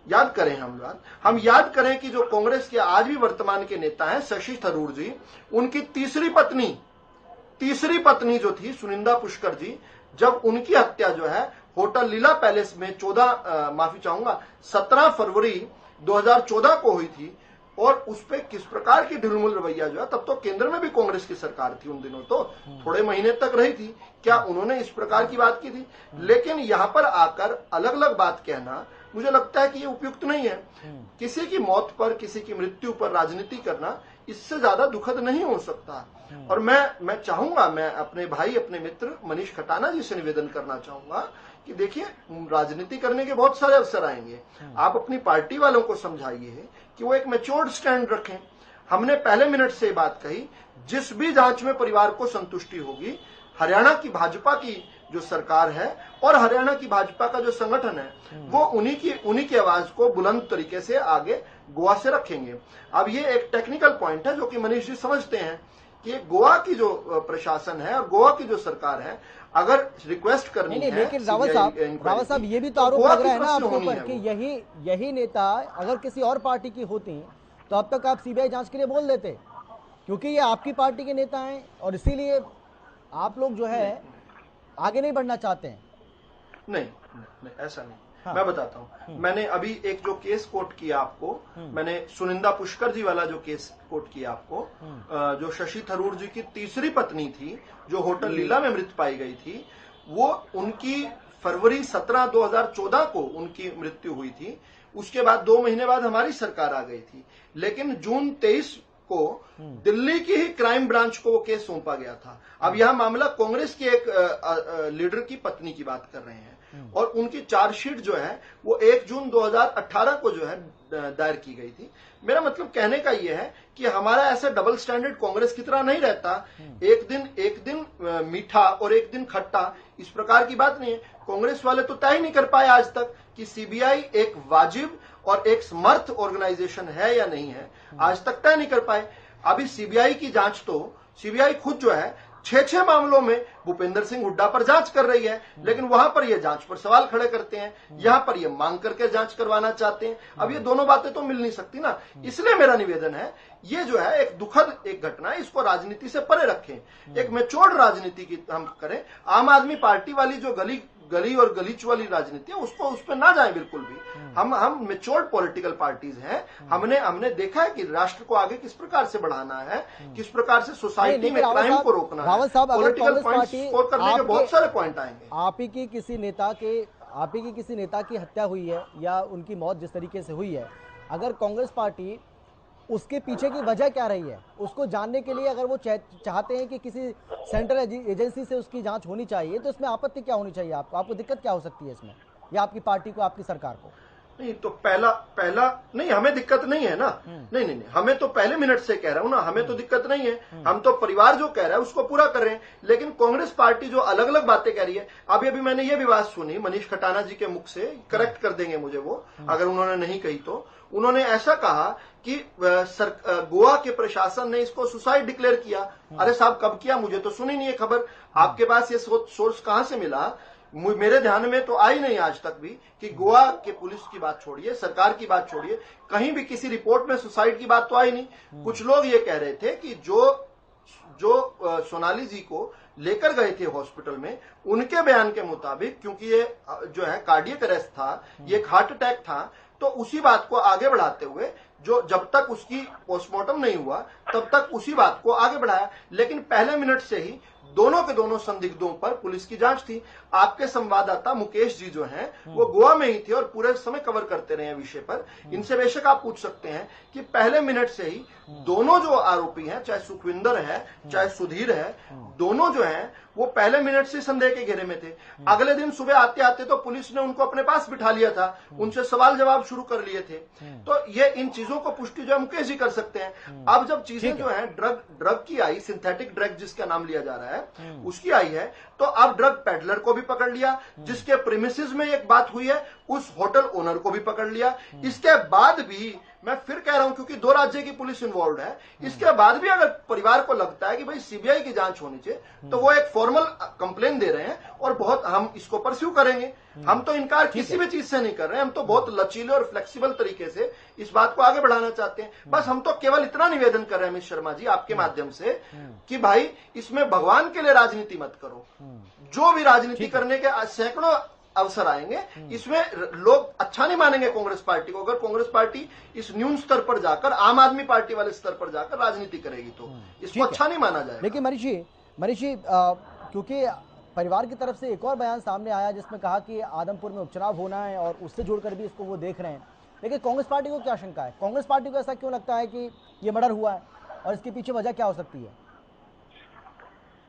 याद करें हम याद करें कि जो कांग्रेस के आज भी वर्तमान के नेता हैं शशि थरूर जी, उनकी तीसरी पत्नी जो थी सुनिंदा पुष्कर जी, जब उनकी हत्या जो है होटल लीला पैलेस में 17 फरवरी 2014 को हुई थी, और उस पे किस प्रकार की ढिलमुल रवैया जो है, तब तो केंद्र में भी कांग्रेस की सरकार थी उन दिनों, तो थोड़े महीने तक रही थी, क्या उन्होंने इस प्रकार की बात की थी? लेकिन यहां पर आकर अलग अलग बात कहना मुझे लगता है कि ये उपयुक्त नहीं है। किसी की मौत पर, किसी की मृत्यु पर राजनीति करना इससे ज्यादा दुखद नहीं हो सकता। और मैं चाहूंगा, मैं अपने भाई, अपने मित्र मनीष खटाना जी से निवेदन करना चाहूंगा कि देखिए, राजनीति करने के बहुत सारे अवसर आएंगे, आप अपनी पार्टी वालों को समझाइए कि वो एक मैच्योर्ड स्टैंड रखें। हमने पहले मिनट से बात कही, जिस भी जांच में परिवार को संतुष्टि होगी, हरियाणा की भाजपा की जो सरकार है और हरियाणा की भाजपा का जो संगठन है, वो उन्हीं की आवाज को बुलंद तरीके से आगे गोवा से रखेंगे। अब ये एक टेक्निकल पॉइंट है जो कि मनीष जी समझते हैं कि गोवा की जो प्रशासन है और गोवा की जो सरकार है, अगर रिक्वेस्ट करनी है, लेकिन रावत साहब ये भी तो आरोप लग रहा है ना आपके ऊपर कि यही नेता अगर किसी और पार्टी की होती तो अब तक आप सीबीआई जांच के लिए बोल देते, क्योंकि ये आपकी पार्टी के नेता हैं और इसीलिए आप लोग जो है आगे नहीं बढ़ना चाहते हैं। नहीं, ऐसा नहीं। हाँ। मैं बताता हूँ, मैंने अभी एक जो केस कोट किया आपको, मैंने सुनिंदा पुष्कर जी वाला जो केस कोट किया आपको, जो शशि थरूर जी की तीसरी पत्नी थी जो होटल लीला में मृत पाई गई थी, वो उनकी फरवरी 17, 2014 को उनकी मृत्यु हुई थी। उसके बाद 2 महीने बाद हमारी सरकार आ गई थी, लेकिन जून 23 को दिल्ली की ही क्राइम ब्रांच को वो केस सौंपा गया था। अब यह मामला कांग्रेस के एक लीडर की पत्नी की बात कर रहे हैं, और उनकी चार्जशीट जो है वो 1 जून 2018 को जो है दायर की गई थी। मेरा मतलब कहने का ये है कि हमारा ऐसा डबल स्टैंडर्ड कांग्रेस की तरह नहीं रहता, एक दिन मीठा और एक दिन खट्टा, इस प्रकार की बात नहीं है। कांग्रेस वाले तो तय ही नहीं कर पाए आज तक कि सीबीआई एक वाजिब और एक समर्थ ऑर्गेनाइजेशन है या नहीं है, आज तक तय नहीं कर पाए। अभी सीबीआई की जांच तो सीबीआई खुद जो है 6 मामलों में भूपेंद्र सिंह हुड्डा पर जांच कर रही है, लेकिन वहां पर ये जांच पर सवाल खड़े करते हैं, यहां पर ये मांग करके जांच करवाना चाहते हैं। अब ये दोनों बातें तो मिल नहीं सकती ना। इसलिए मेरा निवेदन है, ये जो है एक दुखद एक घटना है, इसको राजनीति से परे रखें, एक मैच्योर्ड राजनीति की हम करें। आम आदमी पार्टी वाली जो गली और गलीच वाली राजनीति है, उसको उस पर ना जाए बिल्कुल भी। हम मैच्योर्ड पॉलिटिकल पार्टीज हैं। हमने देखा है कि राष्ट्र को आगे किस प्रकार से बढ़ाना है, किस प्रकार से सोसाइटी में क्राइम को रोकना है। पॉलिटिकल पॉइंट स्कोर करने के बहुत सारे पॉइंट आएंगे। आप ही की किसी नेता की हत्या हुई है या उनकी मौत जिस तरीके से हुई है, अगर कांग्रेस पार्टी उसके पीछे की वजह क्या रही है उसको जानने के लिए अगर वो चाहते हैं कि किसी सेंट्रल एजेंसी से उसकी जांच होनी चाहिए, तो इसमें आपत्ति क्या होनी चाहिए? आपको दिक्कत क्या हो सकती है इसमें, या आपकी पार्टी को, आपकी सरकार को? नहीं तो पहला नहीं, हमें दिक्कत नहीं है ना। नहीं, हमें तो पहले मिनट से कह रहा हूं ना, हमें तो दिक्कत नहीं है। हम तो परिवार जो कह रहा है उसको पूरा कर रहे हैं। लेकिन कांग्रेस पार्टी जो अलग अलग बातें कह रही है, अभी मैंने ये भी बात सुनी मनीष खटाना जी के मुख से, करेक्ट कर देंगे मुझे वो अगर उन्होंने नहीं कही तो। उन्होंने ऐसा कहा कि गोवा के प्रशासन ने इसको सुसाइड डिक्लेयर किया। अरे साहब, कब किया? मुझे तो सुनी नहीं है खबर। आपके पास ये सोर्स कहां से मिला? मेरे ध्यान में तो आई नहीं आज तक भी कि गोवा के पुलिस की बात छोड़िए, सरकार की बात छोड़िए, कहीं भी किसी रिपोर्ट में सुसाइड की बात तो आई नहीं। कुछ लोग ये कह रहे थे कि जो सोनाली जी को लेकर गए थे हॉस्पिटल में, उनके बयान के मुताबिक, क्योंकि ये जो है कार्डियक अरेस्ट था, ये एक हार्ट अटैक था, तो उसी बात को आगे बढ़ाते हुए जो जब तक उसकी पोस्टमार्टम नहीं हुआ तब तक उसी बात को आगे बढ़ाया। लेकिन पहले मिनट से ही दोनों के दोनों संदिग्धों पर पुलिस की जांच थी। आपके संवाददाता मुकेश जी जो हैं वो गोवा में ही थे और पूरे समय कवर करते रहे विषय पर। इनसे बेशक आप पूछ सकते हैं कि पहले मिनट से ही दोनों जो आरोपी हैं, चाहे सुखविंदर है चाहे सुधीर है, दोनों जो हैं वो पहले मिनट से संदेह के घेरे में थे। अगले दिन सुबह आते आते तो पुलिस ने उनको अपने पास बिठा लिया था, उनसे सवाल जवाब शुरू कर लिए थे। तो ये इन चीजों को पुष्टि जो है मुकेश जी कर सकते हैं। अब जब चीजें जो है ड्रग की आई, सिंथेटिक ड्रग जिसका नाम लिया जा रहा है उसकी आई है, तो अब ड्रग पेडलर को भी पकड़ लिया, जिसके प्रीमिसेस में एक बात हुई है उस होटल ओनर को भी पकड़ लिया। इसके बाद भी मैं फिर कह रहा हूं, क्योंकि 2 राज्य की पुलिस इन्वॉल्व है, इसके बाद भी अगर परिवार को लगता है कि भाई सीबीआई की जांच होनी चाहिए, तो वो एक फॉर्मल कंप्लेन दे रहे हैं और बहुत हम इसको परस्यू करेंगे। हम तो इनकार किसी भी चीज से नहीं कर रहे हैं, हम तो बहुत लचीले और फ्लेक्सिबल तरीके से इस बात को आगे बढ़ाना चाहते हैं। बस हम तो केवल इतना निवेदन कर रहे हैं मिस शर्मा जी आपके माध्यम से कि भाई इसमें भगवान के लिए राजनीति मत करो। जो भी राजनीति करने के सैकड़ों अवसर आएंगे, इसमें लोग अच्छा नहीं मानेंगे कांग्रेस पार्टी को अगर कांग्रेस पार्टी इस न्यून स्तर पर जाकर, आम आदमी पार्टी वाले स्तर पर जाकर राजनीति करेगी तो इसको अच्छा नहीं माना जाएगा। लेकिन मनीष जी क्योंकि परिवार की तरफ से एक और बयान सामने आया जिसमें कहा कि आदमपुर में उपचुनाव होना है और उससे जुड़कर भी इसको वो देख रहे हैं, लेकिन कांग्रेस पार्टी को क्या शंका है? कांग्रेस पार्टी को ऐसा क्यों लगता है कि ये मर्डर हुआ है और इसके पीछे वजह क्या हो सकती है?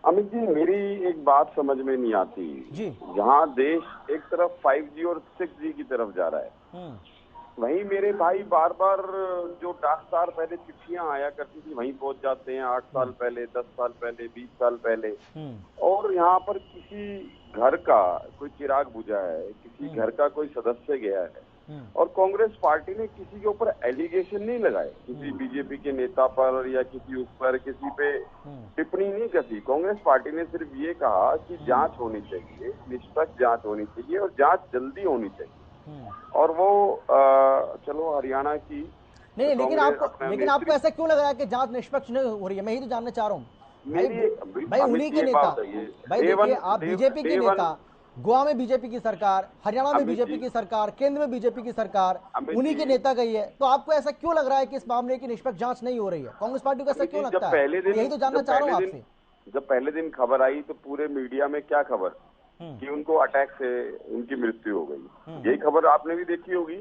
अमित जी, मेरी एक बात समझ में नहीं आती जी। जहाँ देश एक तरफ 5G और 6G की तरफ जा रहा है, वहीं मेरे भाई बार बार जो डाकतार पहले चिट्ठियां आया करती थी वहीं पहुंच जाते हैं 8 साल पहले, 10 साल पहले, 20 साल पहले। और यहाँ पर किसी घर का कोई चिराग बुझा है, किसी घर का कोई सदस्य गया है और कांग्रेस पार्टी ने किसी के ऊपर एलिगेशन नहीं लगाए, किसी बीजेपी के नेता पर या किसी उस पर किसी पे टिप्पणी नहीं करी। कांग्रेस पार्टी ने सिर्फ ये कहा कि जांच होनी चाहिए, निष्पक्ष जांच होनी चाहिए और जांच जल्दी होनी चाहिए। और वो चलो हरियाणा की नहीं, लेकिन आपको ऐसा क्यों लग रहा है कि जांच निष्पक्ष नहीं हो रही है? मैं ही तो जानना चाह रहा हूँ भाई उन्हीं के नेता, भाई देखिए आप बीजेपी के नेता, गोवा में बीजेपी की सरकार, हरियाणा में बीजेपी की सरकार, केंद्र में बीजेपी की सरकार, उन्हीं के नेता गई है, तो आपको ऐसा क्यों लग रहा है कि इस मामले की निष्पक्ष जांच नहीं हो रही है? कांग्रेस पार्टी को ऐसा क्यों लगता है? यही तो जानना चाह रहा हूँ आपसे। जब पहले दिन खबर आई तो पूरे मीडिया में क्या खबर कि उनको अटैक से उनकी मृत्यु हो गई, यही खबर आपने भी देखी होगी।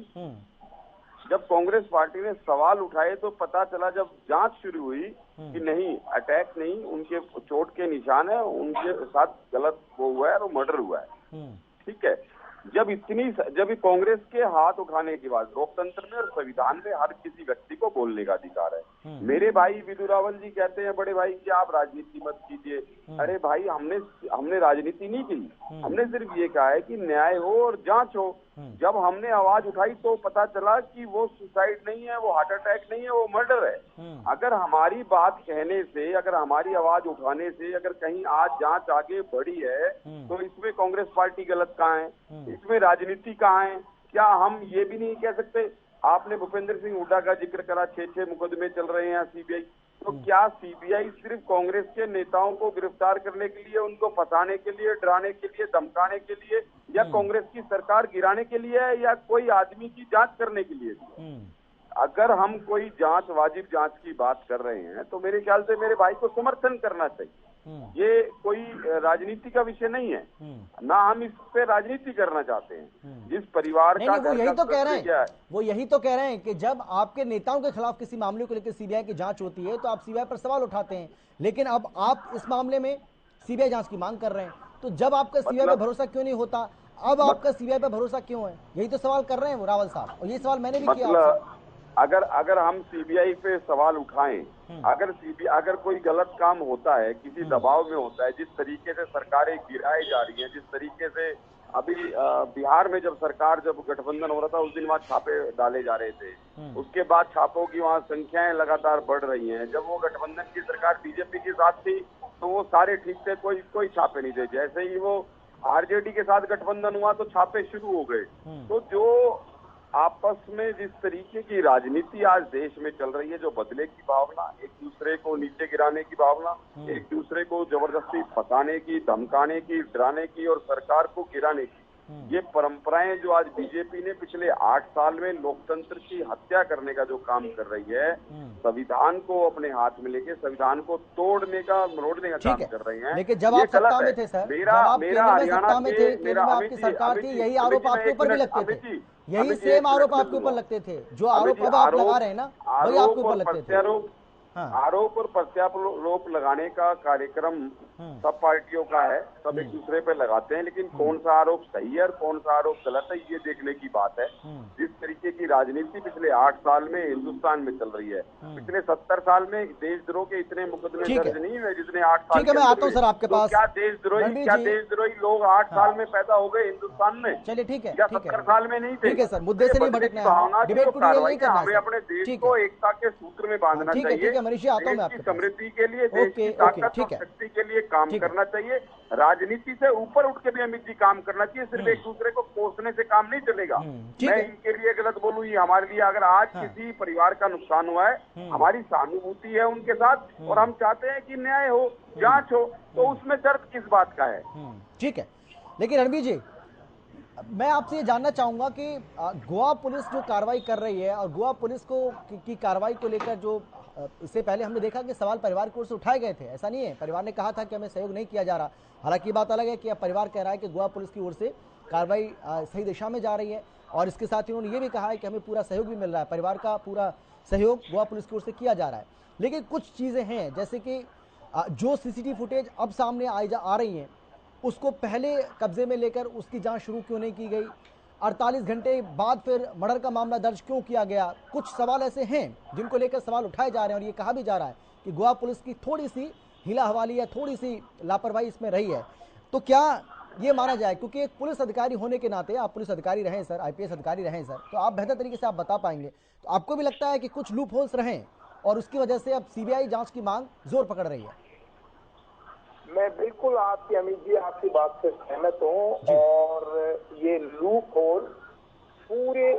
जब कांग्रेस पार्टी ने सवाल उठाए तो पता चला जब जांच शुरू हुई कि नहीं, अटैक नहीं, उनके चोट के निशान है, उनके साथ गलत वो हुआ है और मर्डर हुआ है। ठीक है, जब कांग्रेस के हाथ उठाने के बाद लोकतंत्र में और संविधान में हर किसी व्यक्ति को बोलने का अधिकार है। मेरे भाई विदु रावल जी कहते हैं बड़े भाई कि आप राजनीति मत कीजिए। अरे भाई हमने राजनीति नहीं की, हमने सिर्फ ये कहा है कि न्याय हो और जांच हो। जब हमने आवाज उठाई तो पता चला कि वो सुसाइड नहीं है, वो हार्ट अटैक नहीं है, वो मर्डर है। अगर हमारी बात कहने से, अगर हमारी आवाज उठाने से अगर कहीं आज जांच आगे बढ़ी है तो इसमें कांग्रेस पार्टी गलत कहाँ है, इसमें राजनीति कहाँ है? क्या हम ये भी नहीं कह सकते? आपने भूपेंद्र सिंह हुड्डा का जिक्र करा, 6 मुकदमे चल रहे हैं सीबीआई, तो क्या सीबीआई सिर्फ कांग्रेस के नेताओं को गिरफ्तार करने के लिए, उनको फंसाने के लिए, डराने के लिए, धमकाने के लिए, या कांग्रेस की सरकार गिराने के लिए है, या कोई आदमी की जांच करने के लिए? अगर हम कोई जांच, वाजिब जांच की बात कर रहे हैं तो मेरे ख्याल से मेरे भाई को समर्थन करना चाहिए। ये कोई राजनीति का विषय नहीं है, ना हम इस पे राजनीति करना चाहते हैं। जिस परिवार का वो यही तो कह रहे हैं, वो यही तो कह रहे हैं कि जब आपके नेताओं के खिलाफ किसी मामले को लेकर सीबीआई की जांच होती है तो आप सीबीआई पर सवाल उठाते हैं, लेकिन अब आप इस मामले में सीबीआई जांच की मांग कर रहे हैं। तो जब आपका सीबीआई पर भरोसा क्यों नहीं होता, अब आपका सीबीआई पर भरोसा क्यों है? यही तो सवाल कर रहे हैं वो रावल साहब, और ये सवाल मैंने भी किया। अगर हम सीबीआई पे सवाल उठाएं, अगर कोई गलत काम होता है, किसी दबाव में होता है, जिस तरीके से सरकारें गिराई जा रही हैं, जिस तरीके से अभी बिहार में जब गठबंधन हो रहा था उस दिन वहाँ छापे डाले जा रहे थे, उसके बाद छापों की वहाँ संख्याएं लगातार बढ़ रही हैं। जब वो गठबंधन की सरकार बीजेपी के साथ थी तो वो सारे ठीक थे, कोई छापे नहीं थे। जैसे ही वो आरजेडी के साथ गठबंधन हुआ तो छापे शुरू हो गए। तो जो आपस में जिस तरीके की राजनीति आज देश में चल रही है, जो बदले की भावना, एक दूसरे को नीचे गिराने की भावना, एक दूसरे को जबरदस्ती फंसाने की, धमकाने की, डराने की और सरकार को गिराने की, ये परंपराएं जो आज बीजेपी ने पिछले 8 साल में लोकतंत्र की हत्या करने का जो काम कर रही है, संविधान को अपने हाथ में लेके संविधान को तोड़ने का, मरोड़ने का काम कर रही है। लेकिन जब आप सत्ता में थे सर, मेरा हरियाणा में आपकी सरकार थी, यही आरोप आपके ऊपर भी लगते थे, यही सेम आरोप आपके ऊपर लगते थे, जो आरोप अब आप लगा रहे हैं ना, वही आपके ऊपर लगते थे। आरोप और प्रत्यारोप लगाने का कार्यक्रम सब पार्टियों का है, सब एक दूसरे पे लगाते हैं, लेकिन कौन सा आरोप सही है और कौन सा आरोप गलत है ये देखने की बात है। जिस तरीके की राजनीति पिछले 8 साल में हिंदुस्तान में चल रही है, पिछले 70 साल में देशद्रोह के इतने मुकदमे दर्ज नहीं हुए जितने 8 साल। ठीक है, मैं आता हूं सर आपके पास। क्या देशद्रोही लोग 8 साल में पैदा हो गए हिंदुस्तान में? चलिए ठीक है, या 70 साल में नहीं थे? ठीक है सर, मुद्दे से नहीं भटकना है, डिबेट को नहीं करना है, हमें अपने देश को एकता के सूत्र में बांधना चाहिए, मनीषी आता हूं मैं आपके समृद्धि के लिए, देश की ताकत और शक्ति के लिए काम करना चाहिए। राजनीति से ऊपर उठ के भी अमित जी काम करना चाहिए, सिर्फ एक दूसरे को कोसने से काम नहीं चलेगा। मैं इनके लिए गलत बोलूं, ये हमारे लिए, अगर आज किसी परिवार का नुकसान हुआ है, हमारी सहानुभूति है उनके साथ और हम चाहते हैं कि न्याय हो, जांच हो, तो उसमें दर्द किस बात का है? ठीक है, लेकिन रणबीर जी, मैं आपसे ये जानना चाहूंगा कि गोवा पुलिस जो कार्रवाई कर रही है और गोवा पुलिस को की कार्रवाई को लेकर जो इससे पहले हमने देखा कि सवाल परिवार की ओर से उठाए गए थे, ऐसा नहीं है, परिवार ने कहा था कि हमें सहयोग नहीं किया जा रहा। हालांकि बात अलग है कि अब परिवार कह रहा है कि गोवा पुलिस की ओर से कार्रवाई सही दिशा में जा रही है, और इसके साथ ही उन्होंने ये भी कहा है कि हमें पूरा सहयोग भी मिल रहा है, परिवार का पूरा सहयोग गोवा पुलिस की ओर से किया जा रहा है। लेकिन कुछ चीज़ें हैं, जैसे कि जो सीसीटीवी फुटेज अब सामने आ रही हैं, उसको पहले कब्जे में लेकर उसकी जांच शुरू क्यों नहीं की गई? 48 घंटे बाद फिर मर्डर का मामला दर्ज क्यों किया गया? कुछ सवाल ऐसे हैं जिनको लेकर सवाल उठाए जा रहे हैं, और ये कहा भी जा रहा है कि गोवा पुलिस की थोड़ी सी हिला हवाली या थोड़ी सी लापरवाही इसमें रही है। तो क्या ये माना जाए, क्योंकि एक पुलिस अधिकारी होने के नाते, आप पुलिस अधिकारी रहे सर, IPS अधिकारी रहे सर, तो आप बेहतर तरीके से आप बता पाएंगे, तो आपको भी लगता है कि कुछ लूप होल्स रहे और उसकी वजह से अब CBI जांच की मांग जोर पकड़ रही है? मैं बिल्कुल आपकी, अमित जी, आपकी बात से सहमत हूँ, और ये लूप होल पूरे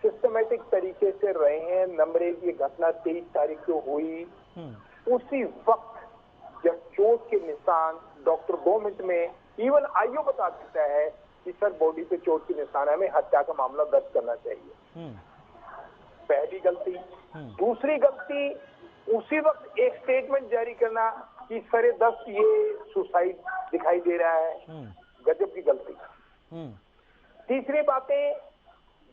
सिस्टमेटिक तरीके से रहे हैं। नंबर 1, ये घटना 23 तारीख को हुई, उसी वक्त जब चोट के निशान डॉक्टर 2 मिनट में, इवन आईओ बता देता है कि सर बॉडी पे चोट के निशान है, हमें हत्या का मामला दर्ज करना चाहिए। पहली गलती। दूसरी गलती, उसी वक्त एक स्टेटमेंट जारी करना कि 10:30 ये सुसाइड दिखाई दे रहा है, गजब की गलती। तीसरी बातें,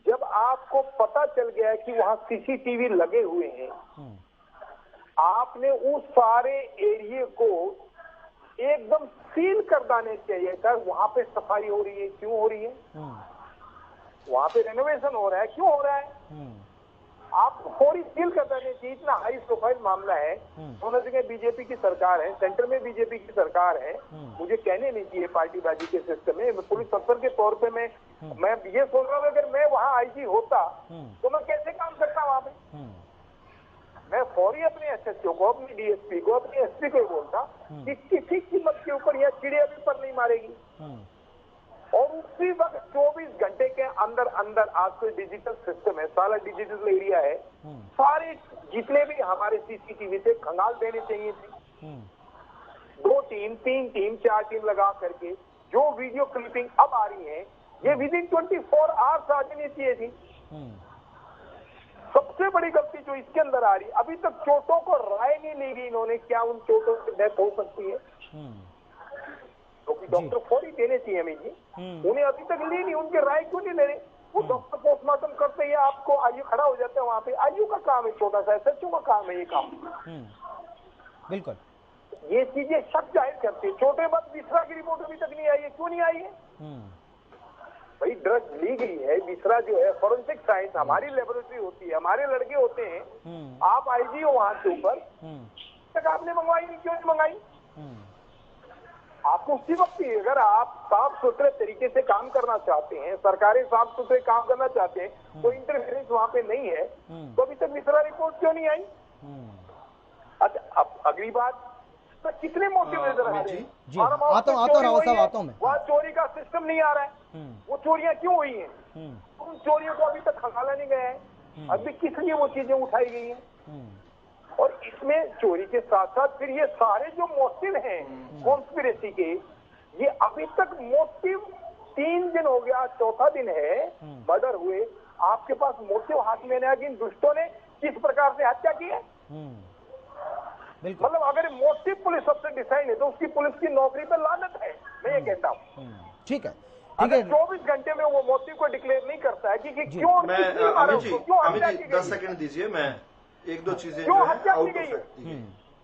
जब आपको पता चल गया है कि वहां CCTV लगे हुए हैं, आपने उस सारे एरिया को एकदम सील कर देने चाहिए सर। वहां पे सफाई हो रही है, क्यों हो रही है? वहां पे रेनोवेशन हो रहा है, क्यों हो रहा है? आप फौरी सील कर देने चाहिए। इतना हाई प्रोफाइल मामला है, दोनों जगह बीजेपी की सरकार है, सेंटर में बीजेपी की सरकार है। मुझे कहने नहीं चाहिए पार्टीबाजी के सिस्टम में। पुलिस अफसर के तौर पे मैं ये सोच रहा हूँ, अगर मैं वहाँ आईजी होता तो मैं कैसे काम करता वहां पे? मैं फौरी अपने एसएसओ को, अपनी डीएसपी को, अपनी एसपी को बोलता कि किसी कीमत के ऊपर यह चिड़िया भी पर नहीं मारेगी। और उसी वक्त 24 घंटे के अंदर अंदर आज तो डिजिटल सिस्टम है, सारा डिजिटल एरिया है, सारे जितने भी हमारे सीसीटीवी थे खंगाल देने चाहिए थे। 2 टीम, 3 टीम, 4 टीम लगा करके जो वीडियो क्लिपिंग अब आ रही है, ये विदिन 24 आवर्स आ जानी चाहिए थी। सबसे बड़ी गलती जो इसके अंदर आ रही, अभी तक चोटों को राय नहीं ली गई इन्होंने, क्या उन चोटों से डेथ हो सकती है? क्योंकि डॉक्टर फौरी देने चाहिए हमें जी, उन्हें अभी तक ली नहीं, उनके राय क्यों नहीं ले रहे? वो डॉक्टर पोस्टमार्टम करते ही आपको आयु खड़ा हो जाता है वहां पे। आयु का काम है, छोटा सा एसएचओ का काम है ये काम। बिल्कुल, ये चीजें शक जाहिर करती है। छोटे बात विसरा की रिपोर्ट अभी तक नहीं आई है, क्यों नहीं आई है? भाई ड्रग ली गई है, विसरा जो है फॉरेंसिक साइंस हमारी लेबोरेटरी होती है, हमारे लड़के होते हैं। आप आईजी हो वहां के ऊपर, तक आपने मंगवाई नहीं, क्यों नहीं मंगाई? आपको उसी वक्त ही, अगर आप साफ सुथरे तरीके से काम करना चाहते हैं, सरकारें साफ सुथरे काम करना चाहते हैं, कोई इंटरफेरेंस वहां पे नहीं है, तो अभी तक विसरा रिपोर्ट क्यों नहीं आई? अच्छा, अब अगली बात, तो कितने मोटिव नजर आ रहे हैं? वहाँ चोरी का सिस्टम नहीं आ रहा है, वो चोरियां क्यों हुई हैं? उन चोरियों को अभी तक खंगाला नहीं गया है, अभी किस लिए वो चीजें उठाई गई हैं? और इसमें चोरी के साथ साथ फिर ये सारे जो मोटिव हैं कॉन्स्पिरेसी के, ये अभी तक मोटिव 3 दिन हो गया, 4था दिन है मर्डर हुए, आपके पास मोटिव हाथ में आया कि इन दुष्टों ने किस प्रकार से हत्या की है। मतलब अगर मोटिव पुलिस अफसर डिसाइड है तो उसकी पुलिस की नौकरी पर लानत है, मैं ये कहता हूँ। ठीक है, अगर 24 घंटे में वो मोटिव को डिक्लेयर नहीं करता है कि क्यों, अमित जी 10 सेकंड दीजिए, मैं 1-2 चीजें क्यों हत्या की गई है?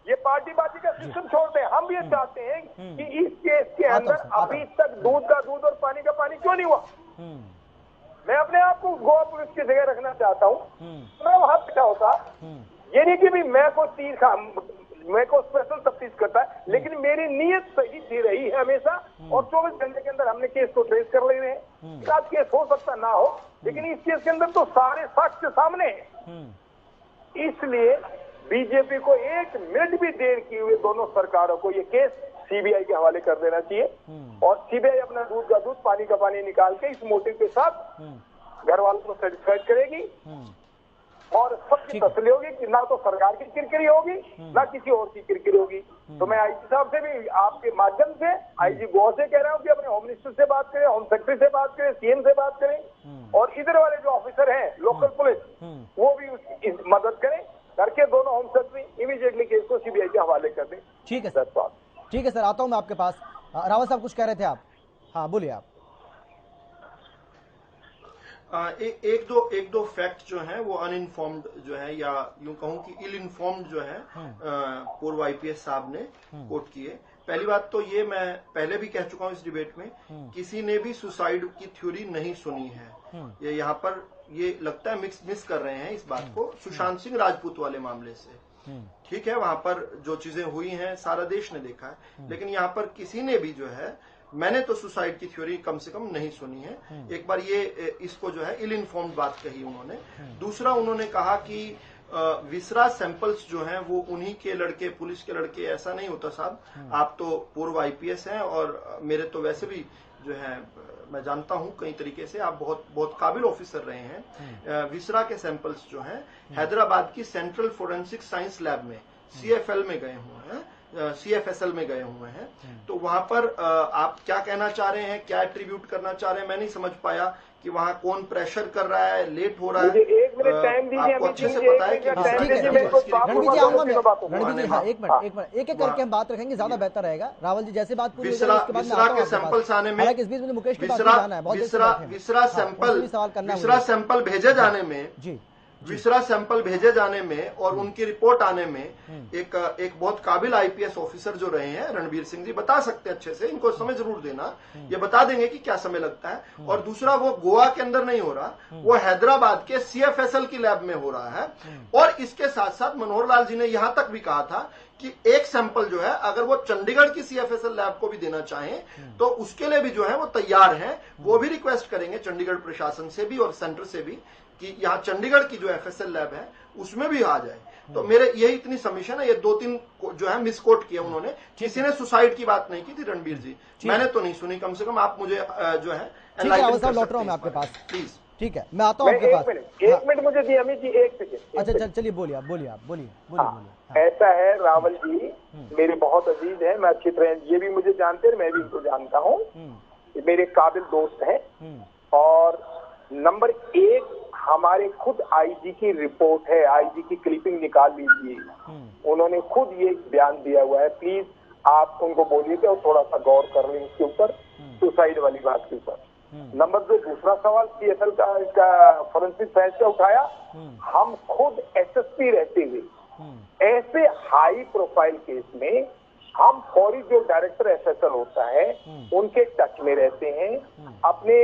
ये पार्टीबाजी का सिस्टम छोड़ते हैं। हम ये चाहते हैं कि इस केस के अंदर अभी तक दूध का दूध और पानी का पानी क्यों नहीं हुआ? मैं अपने आप को गोवा पुलिस की जगह रखना चाहता हूँ, मैं वहां बैठा होता, ये नहीं कि भी मैं को स्पेशल तफ्तीश करता है, लेकिन मेरी नीयत सही थी रही है हमेशा, और 24 घंटे के अंदर हमने केस को ट्रेस कर ले रहे हैं। आज केस हो सकता ना हो, लेकिन इस केस के अंदर तो सारे साक्ष्य सामने हैं। इसलिए बीजेपी को 1 मिनट भी देर किए हुए दोनों सरकारों को ये केस सीबीआई के हवाले कर देना चाहिए, और सीबीआई अपना दूध का दूध पानी का पानी निकाल के इस मोटिव के साथ घर वालों को सेटिस्फाइड करेगी, और सबकी तसल्ली होगी कि ना तो सरकार की किरकिरी होगी ना किसी और की किरकिरी होगी। तो मैं आईजी साहब से भी आपके माध्यम से, आईजी गोवा से कह रहा हूँ कि अपने होम मिनिस्टर से बात करें, होम सेक्रेटरी से बात करें, सीएम से बात करें, और इधर वाले जो ऑफिसर हैं लोकल पुलिस, वो भी उसकी मदद करें, करके दोनों होम सेक्रेटरी इमीडिएटली केस को सीबीआई के हवाले कर दें। ठीक है सर, ठीक है सर, आता हूँ मैं आपके पास। रावत साहब कुछ कह रहे थे आप? हाँ बोलिए आप। एक दो फैक्ट जो है वो अनइन्फॉर्म्ड जो है, या यूं कहूं कि इल इन्फॉर्म्ड जो है पूर्व आईपीएस साहब ने कोट किए। पहली बात तो ये मैं पहले भी कह चुका हूं इस डिबेट में, किसी ने भी सुसाइड की थ्योरी नहीं सुनी है। ये यहाँ पर ये लगता है मिस कर रहे हैं इस बात को सुशांत सिंह राजपूत वाले मामले से। ठीक है, वहां पर जो चीजें हुई हैं सारा देश ने देखा है, लेकिन यहाँ पर किसी ने भी जो है, मैंने तो सुसाइड की थ्योरी कम से कम नहीं सुनी है। एक बार ये इसको जो है इल इन्फॉर्म्ड बात कही उन्होंने। दूसरा उन्होंने कहा कि विसरा सैंपल्स जो हैं वो उन्हीं के लड़के, पुलिस के लड़के, ऐसा नहीं होता साहब। आप तो पूर्व आईपीएस हैं और मेरे तो वैसे भी जो है मैं जानता हूं कई तरीके से आप बहुत काबिल ऑफिसर रहे हैं। विसरा के सैंपल्स जो हैं हैदराबाद की सेंट्रल फोरेंसिक साइंस लैब में CFL में गए हुए हैं, CFSL में गए हुए हैं। तो वहां पर आप क्या कहना चाह रहे हैं, क्या एट्रीब्यूट करना चाह रहे हैं, मैं नहीं समझ पाया कि वहां कौन प्रेशर कर रहा है, लेट हो रहा है। मुझे 1 मिनट टाइम दीजिए, आपको अच्छे से पता है कि रणवीर जी आऊंगा मैं, रणवीर जी हाँ एक मिनट एक करके हम बात रखेंगे, ज्यादा बेहतर रहेगा। रावल जी जैसे बात पूरी हो जाए उसके बाद विसरा के सैंपल्स आने में, इस बीच में मुकेश के पास जाना है, बहुत विसरा सैंपल भेजे जाने में जी विसरा सैंपल भेजे जाने में और उनकी रिपोर्ट आने में एक बहुत काबिल आईपीएस ऑफिसर जो रहे हैं रणबीर सिंह जी बता सकते हैं अच्छे से, इनको समय जरूर देना, ये बता देंगे कि क्या समय लगता है। और दूसरा, वो गोवा के अंदर नहीं हो रहा, वो हैदराबाद के सीएफएसएल की लैब में हो रहा है। और इसके साथ साथ मनोहर लाल जी ने यहां तक भी कहा था कि एक सैंपल जो है अगर वो चंडीगढ़ की सीएफएसएल लैब को भी देना चाहें तो उसके लिए भी जो है वो तैयार हैं। वो भी रिक्वेस्ट करेंगे चंडीगढ़ प्रशासन से भी और सेंटर से भी कि यहाँ चंडीगढ़ की जो एफएसएल लैब है उसमें भी आ जाए। तो मेरे यही इतनी सबमिशन है। ये 2-3 जो है मिसकोट किया उन्होंने। किसी ने सुसाइड की बात नहीं की थी रणबीर जी, मैंने तो नहीं सुनी। कम से कम आप मुझे जो है लौट रहा हूँ मैं आपके पास, प्लीज। ठीक है, मैं आता हूँ आपके पास। एक मिनट मुझे दिया अमित जी, एक सेकंड। अच्छा चलिए, बोलिए आप, बोलिए। ऐसा है रावल जी, मेरे बहुत अजीज है, मैं अच्छी तरह, ये भी मुझे जानते हैं, मैं भी इनको जानता हूँ, मेरे काबिल दोस्त हैं। और नंबर 1 हमारे खुद आईजी की रिपोर्ट है, आईजी की क्लिपिंग निकाल लीजिए, उन्होंने खुद ये बयान दिया हुआ है। प्लीज आप उनको बोलिए कि वो थोड़ा सा गौर कर लें इसके ऊपर, सुसाइड वाली बात के ऊपर। नंबर 2, दूसरा सवाल सीएफएल का फॉरेंसिक साइंस का उठाया। हम खुद एसएसपी रहते हुए ऐसे हाई प्रोफाइल केस में हम फौरी जो डायरेक्टर एफएसएल होता है उनके टच में रहते हैं, अपने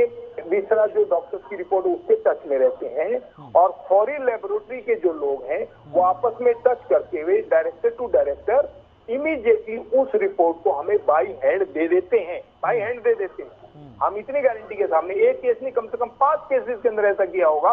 विसरा जो डॉक्टर्स की रिपोर्ट उसके टच में रहते हैं, और फौरी लेबोरेटरी के जो लोग हैं वो आपस में टच करते हुए डायरेक्टर टू डायरेक्टर इमीडिएटली उस रिपोर्ट को हमें बाई हैंड दे देते हैं। हम इतनी गारंटी के सामने, एक केस नहीं कम से कम 5 केसेस के अंदर ऐसा किया होगा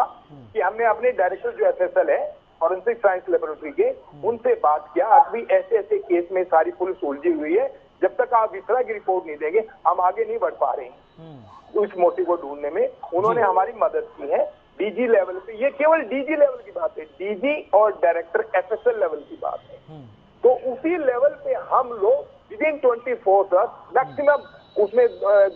कि हमने अपने डायरेक्टर जो एफएसएल है फॉरेंसिक साइंस लेबोरेटरी के, उनसे बात किया। अभी ऐसे केस में सारी पुलिस उलझी हुई है, जब तक आप विसरा की रिपोर्ट नहीं देंगे हम आगे नहीं बढ़ पा रहे हैं उस मोटिव को ढूंढने में। उन्होंने हमारी मदद की है डीजी लेवल पे, ये केवल डीजी लेवल की बात है, डीजी और डायरेक्टर एफएसएल लेवल की बात है। तो उसी लेवल पे हम लोग विदिन 24 आवर्स मैक्सिमम, उसमें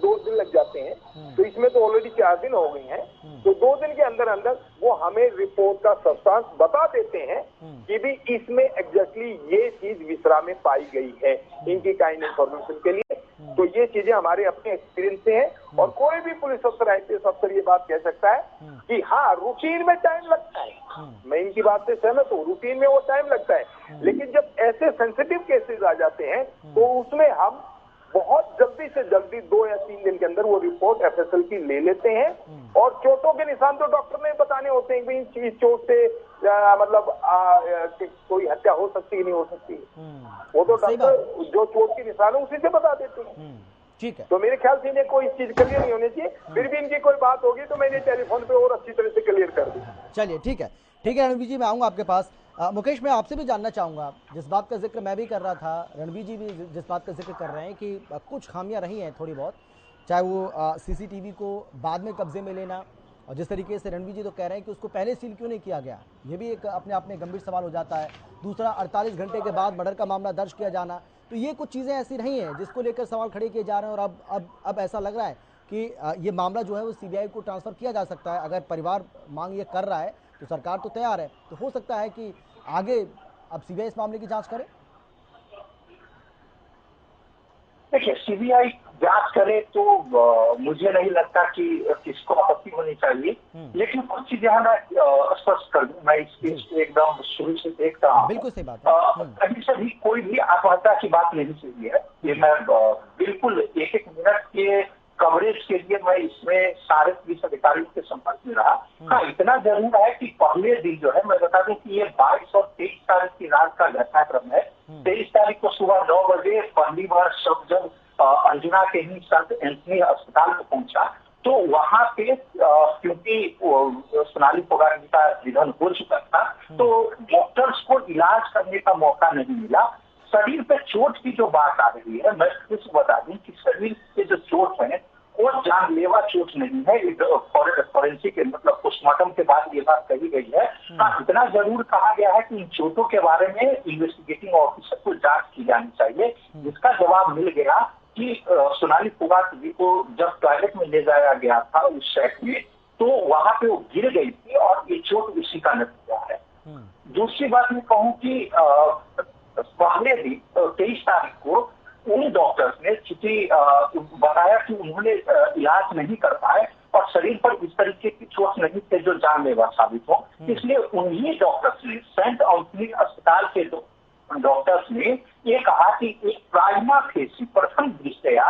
2 दिन लग जाते हैं, तो इसमें तो ऑलरेडी 4 दिन हो गए हैं, तो 2 दिन के अंदर अंदर वो हमें रिपोर्ट का सब्सटेंस बता देते हैं कि भी इसमें एग्जैक्टली ये चीज विसरा में पाई गई है, इनकी काइंड इंफॉर्मेशन के लिए। तो ये चीजें हमारे अपने एक्सपीरियंस से हैं, और कोई भी पुलिस अफसर आईपीएस अफसर ये बात कह सकता है कि हाँ रूटीन में टाइम लगता है, मैं इनकी बात से सहमत हूँ, रूटीन में वो टाइम लगता है, लेकिन जब ऐसे सेंसिटिव केसेस आ जाते हैं तो उसमें हम बहुत जल्दी से जल्दी 2 या 3 दिन के अंदर वो रिपोर्ट एफएसएल की ले लेते हैं। और चोटों के निशान तो डॉक्टर ने बताने होते हैं कि इस चोट से मतलब कोई हत्या हो सकती है नहीं हो सकती, वो तो डॉक्टर जो चोट के निशान है उसी से बता देते हैं। ठीक है, तो मेरे ख्याल से इन्हें कोई चीज क्लियर नहीं होनी चाहिए, फिर भी इनकी कोई बात होगी तो मैंने टेलीफोन पे और अच्छी तरह से क्लियर कर दी। चलिए ठीक है रणबीर जी, मैं आऊंगा आपके पास। मुकेश, मैं आपसे भी जानना चाहूंगा, जिस बात का जिक्र मैं भी कर रहा था, रणबीर जी भी जिस बात का जिक्र कर रहे हैं कि कुछ खामियां रही हैं थोड़ी बहुत, चाहे वो सीसीटीवी को बाद में कब्जे में लेना, और जिस तरीके से रणबीर जी तो कह रहे हैं कि उसको पहले सील क्यों नहीं किया गया, ये भी एक अपने आप में गंभीर सवाल हो जाता है। दूसरा, 48 घंटे के बाद मर्डर का मामला दर्ज किया जाना, तो ये कुछ चीज़ें ऐसी रही हैं जिसको लेकर सवाल खड़े किए जा रहे हैं। और अब ऐसा लग रहा है कि ये मामला जो है वो सीबीआई को ट्रांसफर किया जा सकता है। अगर परिवार मांग ये कर रहा है तो सरकार तो तैयार है, तो हो सकता है कि आगे अब सीबीआई इस मामले की जांच करे। देखिए, सीबीआई जांच करे तो मुझे नहीं लगता कि किसको आपत्ति होनी चाहिए, लेकिन कुछ चीजें मैं स्पष्ट कर दूं, मैं इस केस को एकदम शुरू से देखता हूँ। बिल्कुल सही बात है। कभी से भी कोई भी आत्महत्या की बात नहीं चाहिए है, ये मैं बिल्कुल 1-1 मिनट के कवरेज के लिए मैं इसमें सारे पुलिस अधिकारियों के संपर्क में रहा। हाँ, इतना जरूर है कि पहले दिन जो है, मैं बता दूं कि ये 22 और 23 तारीख की रात का घटनाक्रम है। 23 तारीख को सुबह 9 बजे पहली बार सब जब अंजुना के ही संत एंथनी अस्पताल में पहुंचा, तो वहां पे क्योंकि सोनाली फोगाट जी का निधन हो चुका था, तो डॉक्टर्स को इलाज करने का मौका नहीं मिला। शरीर पे चोट की जो बात आ रही है, मैं कुछ बता दूं कि शरीर पे जो चोट है वो जानलेवा चोट नहीं है। फॉरेंसिक मतलब पोस्टमार्टम के बाद ये बात कही गई है। हाँ, इतना जरूर कहा गया है कि इन चोटों के बारे में इन्वेस्टिगेटिंग ऑफिसर को जांच की जानी चाहिए, जिसका जवाब मिल गया कि सोनाली फोगाट जी को जब टॉयलेट में ले जाया गया था उस सेट में, तो वहां पे वो गिर गई थी और ये चोट उसी का नतीजा है। दूसरी बात मैं कहूँ कि पहले दिन 23 तारीख को उन डॉक्टर्स ने चूंकि बताया कि उन्होंने इलाज नहीं कर पाए और शरीर पर इस तरीके की चोट नहीं थे जो जानलेवा साबित हो। इसलिए उन्हीं डॉक्टर्स ने, सेंट एंथनी अस्पताल के डॉक्टर्स ने ये कहा कि एक प्लाज्मा फेसी प्रथम दृष्टया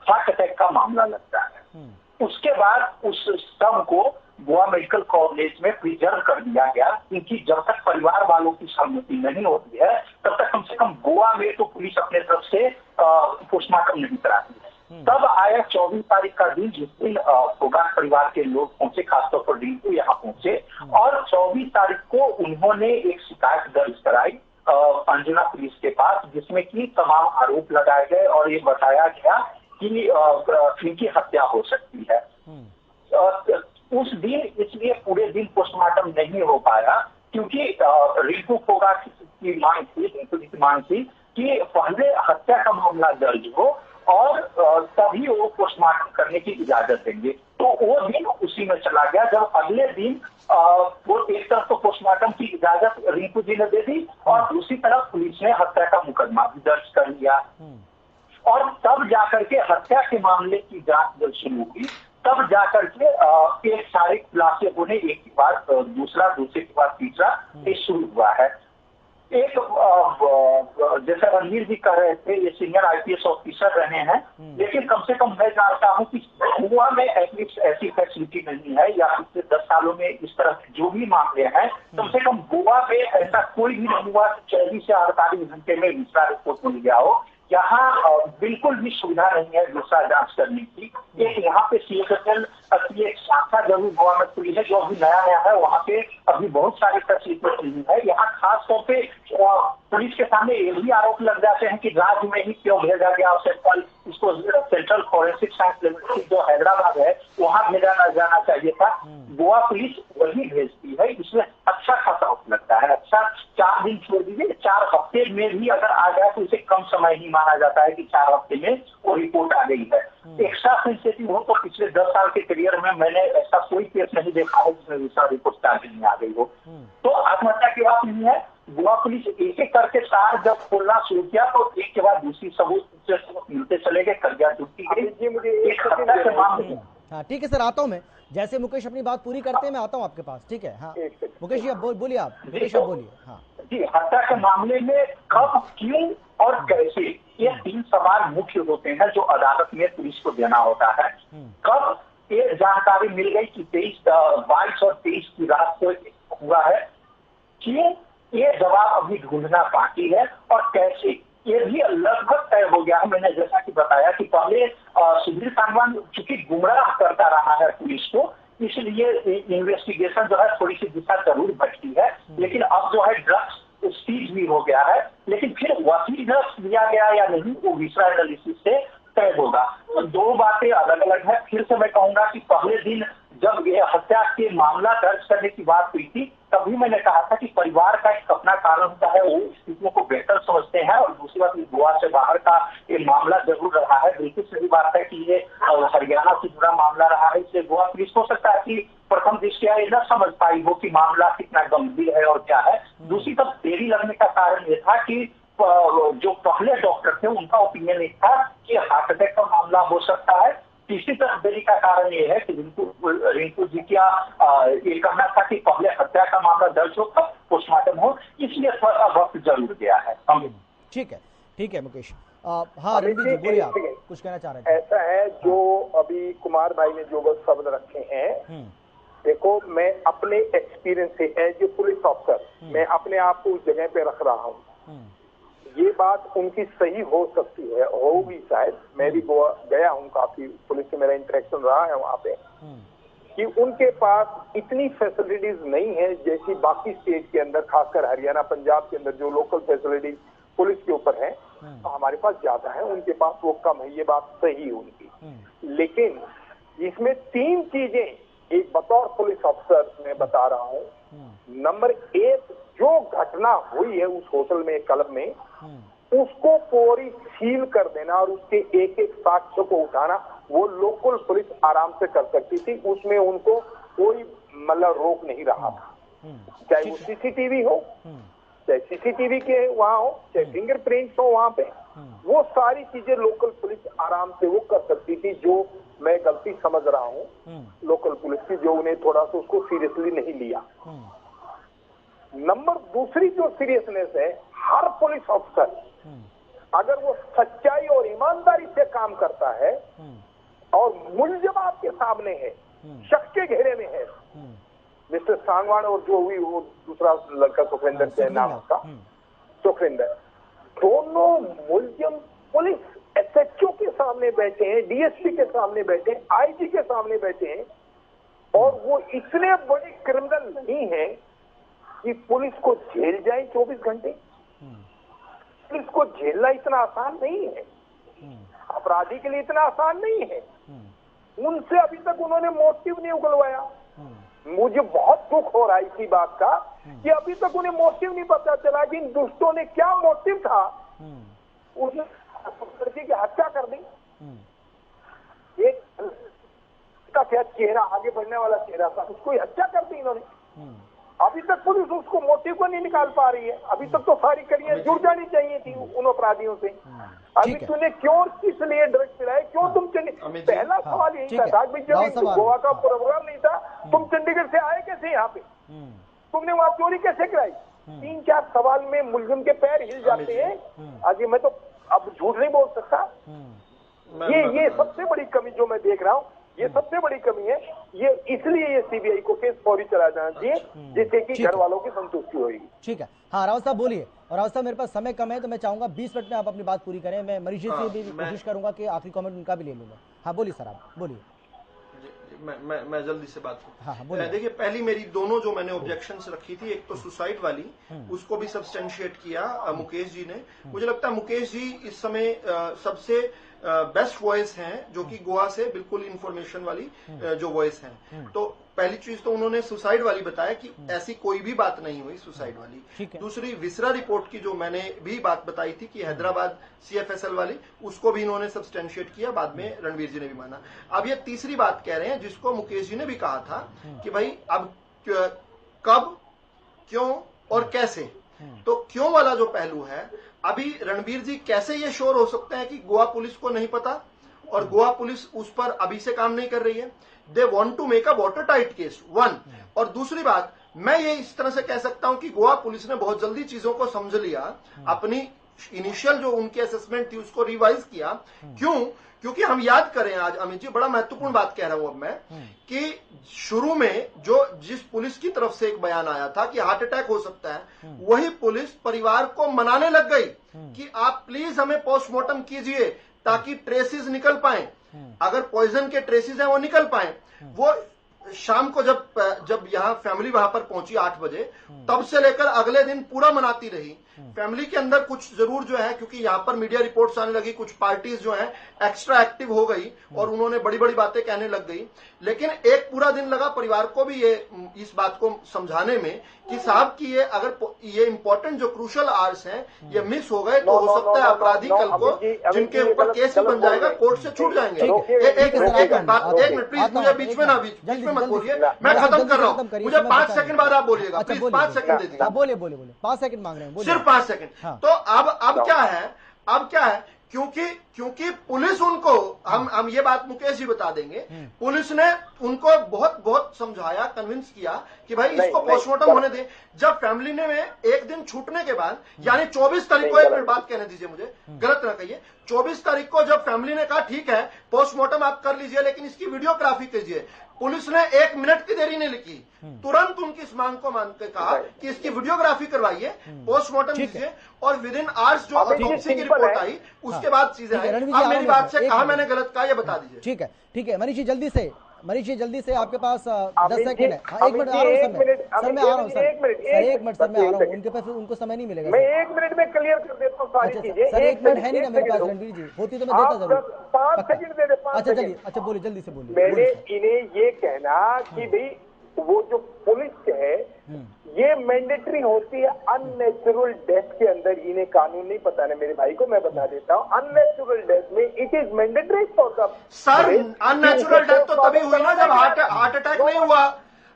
हार्ट अटैक का मामला लगता है। उसके बाद उस शव को गोवा मेडिकल कॉलेज में प्रिजर्व कर दिया गया, क्योंकि जब तक परिवार वालों की सहमति नहीं होती है तब तक कम से कम गोवा में तो पुलिस अपने तरफ से पोस्टमार्टम नहीं कराती है। तब आया 24 तारीख का दिन, जिस दिन फोगाट परिवार के लोग पहुंचे, खासतौर पर रिंकू यहाँ पहुंचे, और 24 तारीख को उन्होंने एक शिकायत दर्ज कराई अंजुना पुलिस के पास, जिसमें कि तमाम आरोप लगाए गए और ये बताया गया कि इनकी हत्या हो सकती है। उस दिन इसलिए पूरे दिन पोस्टमार्टम नहीं हो पाया, क्योंकि रिंकू फोगाट की मांग थी, रिंकू की मांग थी कि पहले हत्या का मामला दर्ज हो और तभी वो पोस्टमार्टम करने की इजाजत देंगे। तो वो दिन उसी में चला गया, जब अगले दिन वो एक तरफ तो पोस्टमार्टम की इजाजत रिंकू जी ने दे दी और दूसरी तरफ पुलिस ने हत्या का मुकदमा भी दर्ज कर लिया। और तब जाकर के हत्या के मामले की जांच जब शुरू हुई, तब जाकर के एक सारे खुलासे होने, एक के बाद दूसरा, दूसरे के बाद तीसरा, ये शुरू हुआ है। एक जैसे रणवीर जी कह रहे थे, ये सीनियर आईपीएस ऑफिसर रहे हैं, लेकिन कम से कम मैं जानता हूं कि गोवा में एटलीस्ट ऐसी फैसिलिटी नहीं है, या पिछले 10 सालों में इस तरह के जो भी मामले हैं, कम से कम गोवा में ऐसा कोई भी नहीं हुआ 24 से 48 घंटे में दूसरा रिपोर्ट मिल गया हो। यहाँ बिल्कुल भी सुविधा नहीं है दूसरा जांच करने की। एक यहाँ पे सीएसएचएल की एक शाखा जरूर गोवा में खुली है, जो अभी नया है, वहाँ पे अभी बहुत सारी फैसिलिटी नहीं है। यहाँ खास तौर पे पुलिस के सामने ये भी आरोप लग जाते हैं कि राज्य में ही क्यों भेजा गया सैंपल, इसको सेंट्रल फॉरेंसिक साइंस लेबोरेटरी जो हैदराबाद है वहाँ भेजा जाना चाहिए था। गोवा पुलिस वही भेजती है, इसमें अच्छा खासा वक्त लगता है। अच्छा 4 दिन छोड़ दीजिए, 4 हफ्ते में भी अगर आ गया तो इसे कम समय ही माना जाता है कि 4 हफ्ते में वो रिपोर्ट आ गई है। एक्स्ट्रा सेंसिटिव हो तो पिछले 10 साल के करियर में मैंने ऐसा कोई केस नहीं देखा है जिसमें दूसरा रिपोर्ट चार्ज नहीं आ गई हो। तो आत्महत्या की बात नहीं है। गोवा पुलिस एक एक करके तार जब खोलना शुरू किया तो एक के बाद दूसरी सबूत मिलते चले गए, कर्जा जुटती गई। मुझे हाँ ठीक है सर, आता हूँ मैं। जैसे मुकेश अपनी बात पूरी करते हैं मैं आता हूँ आपके पास, ठीक है। हाँ मुकेश जी अब बोलिए, आप मुकेश अब बोलिए। हाँ जी, हत्या के मामले में कब, क्यों और कैसे, ये 3 सवाल मुख्य होते हैं जो अदालत में पुलिस को देना होता है। कब ये जानकारी मिल गई कि 22 और 23 की रात को हुआ है, क्यों ये जवाब अभी ढूंढना बाकी है, और कैसे ये भी लगभग तय हो गया है। मैंने जैसा कि बताया कि पहले सुधीर सांगवान चूंकि गुमराह करता रहा है पुलिस को, इसलिए इन्वेस्टिगेशन जो है थोड़ी सी दिशा जरूर भटकी है। लेकिन अब जो है ड्रग्स सीज भी हो गया है, लेकिन फिर वही ड्रग्स दिया गया या नहीं वो विसरा एनालिसिस से तय होगा। तो 2 बातें अलग अलग है। फिर से मैं कहूंगा कि पहले दिन जब ये हत्या के मामला दर्ज करने की बात हुई थी, तभी मैंने कहा था कि परिवार का एक अपना कारण होता है, वो स्थितियों को बेहतर समझते हैं। और दूसरी बात, गोवा से बाहर का ये मामला जरूर रहा है। बिल्कुल सही बात है कि ये हरियाणा से जुड़ा मामला रहा है, इसलिए गोवा पुलिस हो सकता है कि प्रथम दृष्टया ये न समझ पाई हो कि मामला कितना गंभीर है और क्या है। दूसरी तरफ देरी लगने का कारण ये था कि जो पहले डॉक्टर थे उनका ओपिनियन एक था कि हार्ट अटैक का मामला हो सकता है। तीसरी तरफ देरी का कारण ये है कि रिंकू जी क्या ये कहना था कि पहले हत्या का मामला दर्ज हो तब पोस्टमार्टम हो, इसलिए थोड़ा वक्त जरूर गया है। ठीक है मुकेश। हाँ रणवीर जी बोलिए, आप कुछ कहना चाह रहे थे। ऐसा है जो अभी कुमार भाई ने जो शब्द रखे हैं, देखो मैं अपने एक्सपीरियंस से एज ए पुलिस ऑफिसर मैं अपने आप को उस जगह पे रख रहा हूँ। ये बात उनकी सही हो सकती है, होगी शायद। मैं भी गोवा गया हूँ, काफी पुलिस से मेरा इंटरेक्शन रहा है वहाँ पे, कि उनके पास इतनी फैसिलिटीज नहीं है जैसी बाकी स्टेट के अंदर, खासकर हरियाणा पंजाब के अंदर जो लोकल फैसिलिटीज पुलिस के ऊपर है, तो हमारे पास ज्यादा है, उनके पास वो कम है। ये बात सही है उनकी। लेकिन इसमें 3 चीजें एक बतौर पुलिस अफसर मैं बता रहा हूँ। नंबर 1, जो घटना हुई है उस होटल में, क्लब में, उसको पूरी सील कर देना और उसके एक एक साक्ष्य को उठाना वो लोकल पुलिस आराम से कर सकती थी। उसमें उनको कोई मतलब रोक नहीं रहा था, चाहे वो सीसीटीवी हो, चाहे सीसीटीवी के वहां हो, चाहे फिंगरप्रिंट्स हो वहां पे, वो सारी चीजें लोकल पुलिस आराम से वो कर सकती थी, जो मैं गलती समझ रहा हूँ लोकल पुलिस की, जो उन्हें थोड़ा सा उसको सीरियसली नहीं लिया। नंबर दूसरी जो सीरियसनेस है, हर पुलिस अफसर अगर वो सच्चाई और ईमानदारी से काम करता है और मुलजिम आपके सामने है, शक के घेरे में है, मिस्टर सांगवान और जो हुई वो दूसरा लड़का सुखविंदर के नाम उसका, सुखविंदर, दोनों मुलजिम पुलिस एसएचओ के सामने बैठे हैं, डीएसपी के सामने बैठे हैं, आईजी के सामने बैठे हैं, और वो इतने बड़े क्रिमिनल नहीं है कि पुलिस को जेल जाए 24 घंटे। पुलिस को झेलना इतना आसान नहीं है, अपराधी के लिए इतना आसान नहीं है। उनसे अभी तक उन्होंने मोटिव नहीं उगलवाया। मुझे बहुत दुख हो रहा है इसी बात का कि अभी तक उन्हें मोटिव नहीं पता चला कि इन दुष्टों ने क्या मोटिव था। उसने लड़की की हत्या कर दी। एक का क्या चेहरा, आगे बढ़ने वाला चेहरा था, उसको हत्या कर दी इन्होंने। अभी तक पुलिस उसको मोटिव को नहीं निकाल पा रही है। अभी तक तो सारी कड़ियां जुड़ जानी चाहिए थी उन अपराधियों से। अभी तूने क्यों किस लिए ड्रग्स पिलाए, क्यों तुम पहला सवाल यही था कि जब गोवा का प्रोग्राम नहीं था, तुम चंडीगढ़ से आए कैसे यहाँ पे, तुमने वहां चोरी कैसे कराई? 3-4 सवाल में मुलजिम के पैर हिल जाते हैं। आज मैं तो अब झूठ नहीं बोल सकता। ये सबसे बड़ी कमी जो मैं देख रहा हूँ, ये सबसे बड़ी कमी है। ये इसलिए ये सीबीआई को केस फौरी चला जाना चाहिए, जिससे कि घर वालों की संतुष्टि होगी। ठीक है, हाँ रावत साहब बोलिए। और रावत साहब मेरे पास समय कम है तो मैं चाहूंगा 20 मिनट में आप अपनी बात पूरी करें। मैं मरीज से भी कोशिश करूंगा कि आखिरी कमेंट उनका भी ले लूंगा। हाँ बोलिए सर, आप बोलिए। मैं जल्दी से बात करूं। हाँ, देखिए, पहली मेरी दोनों जो मैंने ऑब्जेक्शंस रखी थी, एक तो सुसाइड वाली, उसको भी सब्सटेंशिएट किया मुकेश जी ने। मुझे लगता है मुकेश जी इस समय सबसे बेस्ट वॉइस हैं, जो कि गोवा से बिल्कुल इंफॉर्मेशन वाली जो वॉइस हैं। तो पहली चीज तो उन्होंने सुसाइड वाली बताया कि ऐसी कोई भी बात नहीं हुई सुसाइड वाली। दूसरी विसरा रिपोर्ट की जो मैंने भी बात बताई थी कि हैदराबाद सीएफएसएल वाली, उसको भी इन्होंने सब्सटेंशिएट किया, बाद में रणवीर जी ने भी माना। अब ये तीसरी बात कह रहे हैं जिसको मुकेश जी ने भी कहा था कि भाई अब कब, क्यों और कैसे। तो क्यों वाला जो पहलू है, अभी रणवीर जी कैसे ये श्योर हो सकते हैं कि गोवा पुलिस को नहीं पता और गोवा पुलिस उस पर अभी से काम नहीं कर रही है। They want to make a water tight case, one. और दूसरी बात, मैं ये इस तरह से कह सकता हूं कि गोवा पुलिस ने बहुत जल्दी चीजों को समझ लिया, अपनी इनिशियल जो उनकी असेसमेंट थी उसको रिवाइज किया। क्यों? क्योंकि हम याद करें, आज अमित जी बड़ा महत्वपूर्ण बात कह रहा हूं अब मैं, कि शुरू में जो जिस पुलिस की तरफ से एक बयान आया था कि हार्ट अटैक हो सकता है, वही पुलिस परिवार को मनाने लग गई कि आप प्लीज हमें पोस्टमार्टम कीजिए ताकि ट्रेसेस निकल पाए, अगर पॉइजन के ट्रेसेस हैं वो निकल पाए। वो शाम को जब यहाँ फैमिली वहां पर पहुंची 8 बजे, तब से लेकर अगले दिन पूरा मनाती रही। फैमिली के अंदर कुछ जरूर जो है, क्योंकि यहाँ पर मीडिया रिपोर्ट्स आने लगी, कुछ पार्टीज जो हैं एक्स्ट्रा एक्टिव हो गई और उन्होंने बड़ी बड़ी बातें कहने लग गई। लेकिन एक पूरा दिन लगा परिवार को भी ये इस बात को समझाने में कि साहब की ये इंपॉर्टेंट जो क्रूशल आवर्स हैं ये मिस हो गए तो हो सकता है अपराधी कल को जिनके ऊपर केस बन जाएगा कोर्ट से छूट जाएंगे। एक मिनट प्लीज, मुझे बीच में मत बोलिए, मैं खत्म कर रहा हूँ, मुझे 5 सेकंड बाद आप बोलिएगा, प्लीज 5 सेकंड दे दीजिए। बोलिए 5 सेकंड मांग रहे हैं, सिर्फ 5 सेकंड। तो अब क्या है, क्योंकि पुलिस उनको, हम ये बात मुकेश जी बता देंगे, पुलिस ने उनको बहुत समझाया, कन्विंस किया कि भाई इसको पोस्टमार्टम होने दें। जब फैमिली ने एक दिन छूटने के बाद, यानी 24 तारीख को, एक मिनट बात कहने दीजिए मुझे, गलत ना कहिए, 24 तारीख को जब फैमिली ने कहा ठीक है पोस्टमार्टम आप कर लीजिए लेकिन इसकी वीडियोग्राफी कीजिए, पुलिस ने 1 मिनट की देरी नहीं लिखी, तुरंत उनकी इस मांग को मान के कहा कि इसकी वीडियोग्राफी करवाइए, पोस्टमार्टम कीजिए और विद इन आवर्स जो ऑटोप्सी की रिपोर्ट आई उसके बाद चीजें आई। अब मेरी बात से कहा मैंने गलत कहा, ये बता दीजिए। ठीक है मनीष जी जल्दी से आपके पास 10 सेकंड है। 1 मिनट आ रहा हूँ सर, मैं आ रहा हूँ सर, 1 मिनट सर, मैं आ रहा हूँ, उनके पास उनको समय नहीं मिलेगा। मैं 1 मिनट में क्लियर कर देता हूँ सारी चीजें। सर 1 मिनट है नहीं ना मेरे पास रणवीर जी, होती तो मैं देता जरूर। 5 सेकंड दे दे। अच्छा चलिए, अच्छा बोलिए, जल्दी से बोलिए। मैंने इन्हें ये कहना कि भाई वो जो पुलिस है ये मैंडेटरी होती है अननेचुरल डेथ के अंदर। इन्हें कानून नहीं पता है मेरे भाई को, मैं बता देता हूँ। अननेचुरल डेथ में it is mandatory for the sir, unnatural death तो तभी हुई ना जब हार्ट अटैक नहीं हुआ।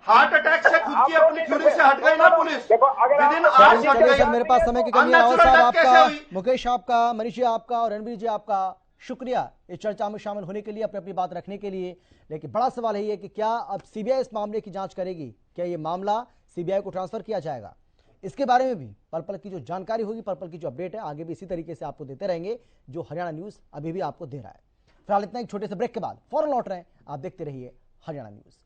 हार्ट अटैक से खुद की अपनी थ्योरी से हट गई ना पुलिस, विद इन आवर्स हट गई। मेरे पास समय की कमी है। आपका, मुकेश आपका, मनीष जी आपका और रणवीर जी आपका शुक्रिया इस चर्चा में शामिल होने के लिए, अपनी अपनी बात रखने के लिए। लेकिन बड़ा सवाल यही है कि क्या अब सीबीआई इस मामले की जांच करेगी? क्या ये मामला सीबीआई को ट्रांसफर किया जाएगा? इसके बारे में भी पल पल की जो जानकारी होगी, पल पल की जो अपडेट है, आगे भी इसी तरीके से आपको देते रहेंगे, जो हरियाणा न्यूज अभी भी आपको दे रहा है। फिलहाल इतना, एक छोटे से ब्रेक के बाद फौरन लौट रहे हैं। आप देखते रहिए हरियाणा न्यूज।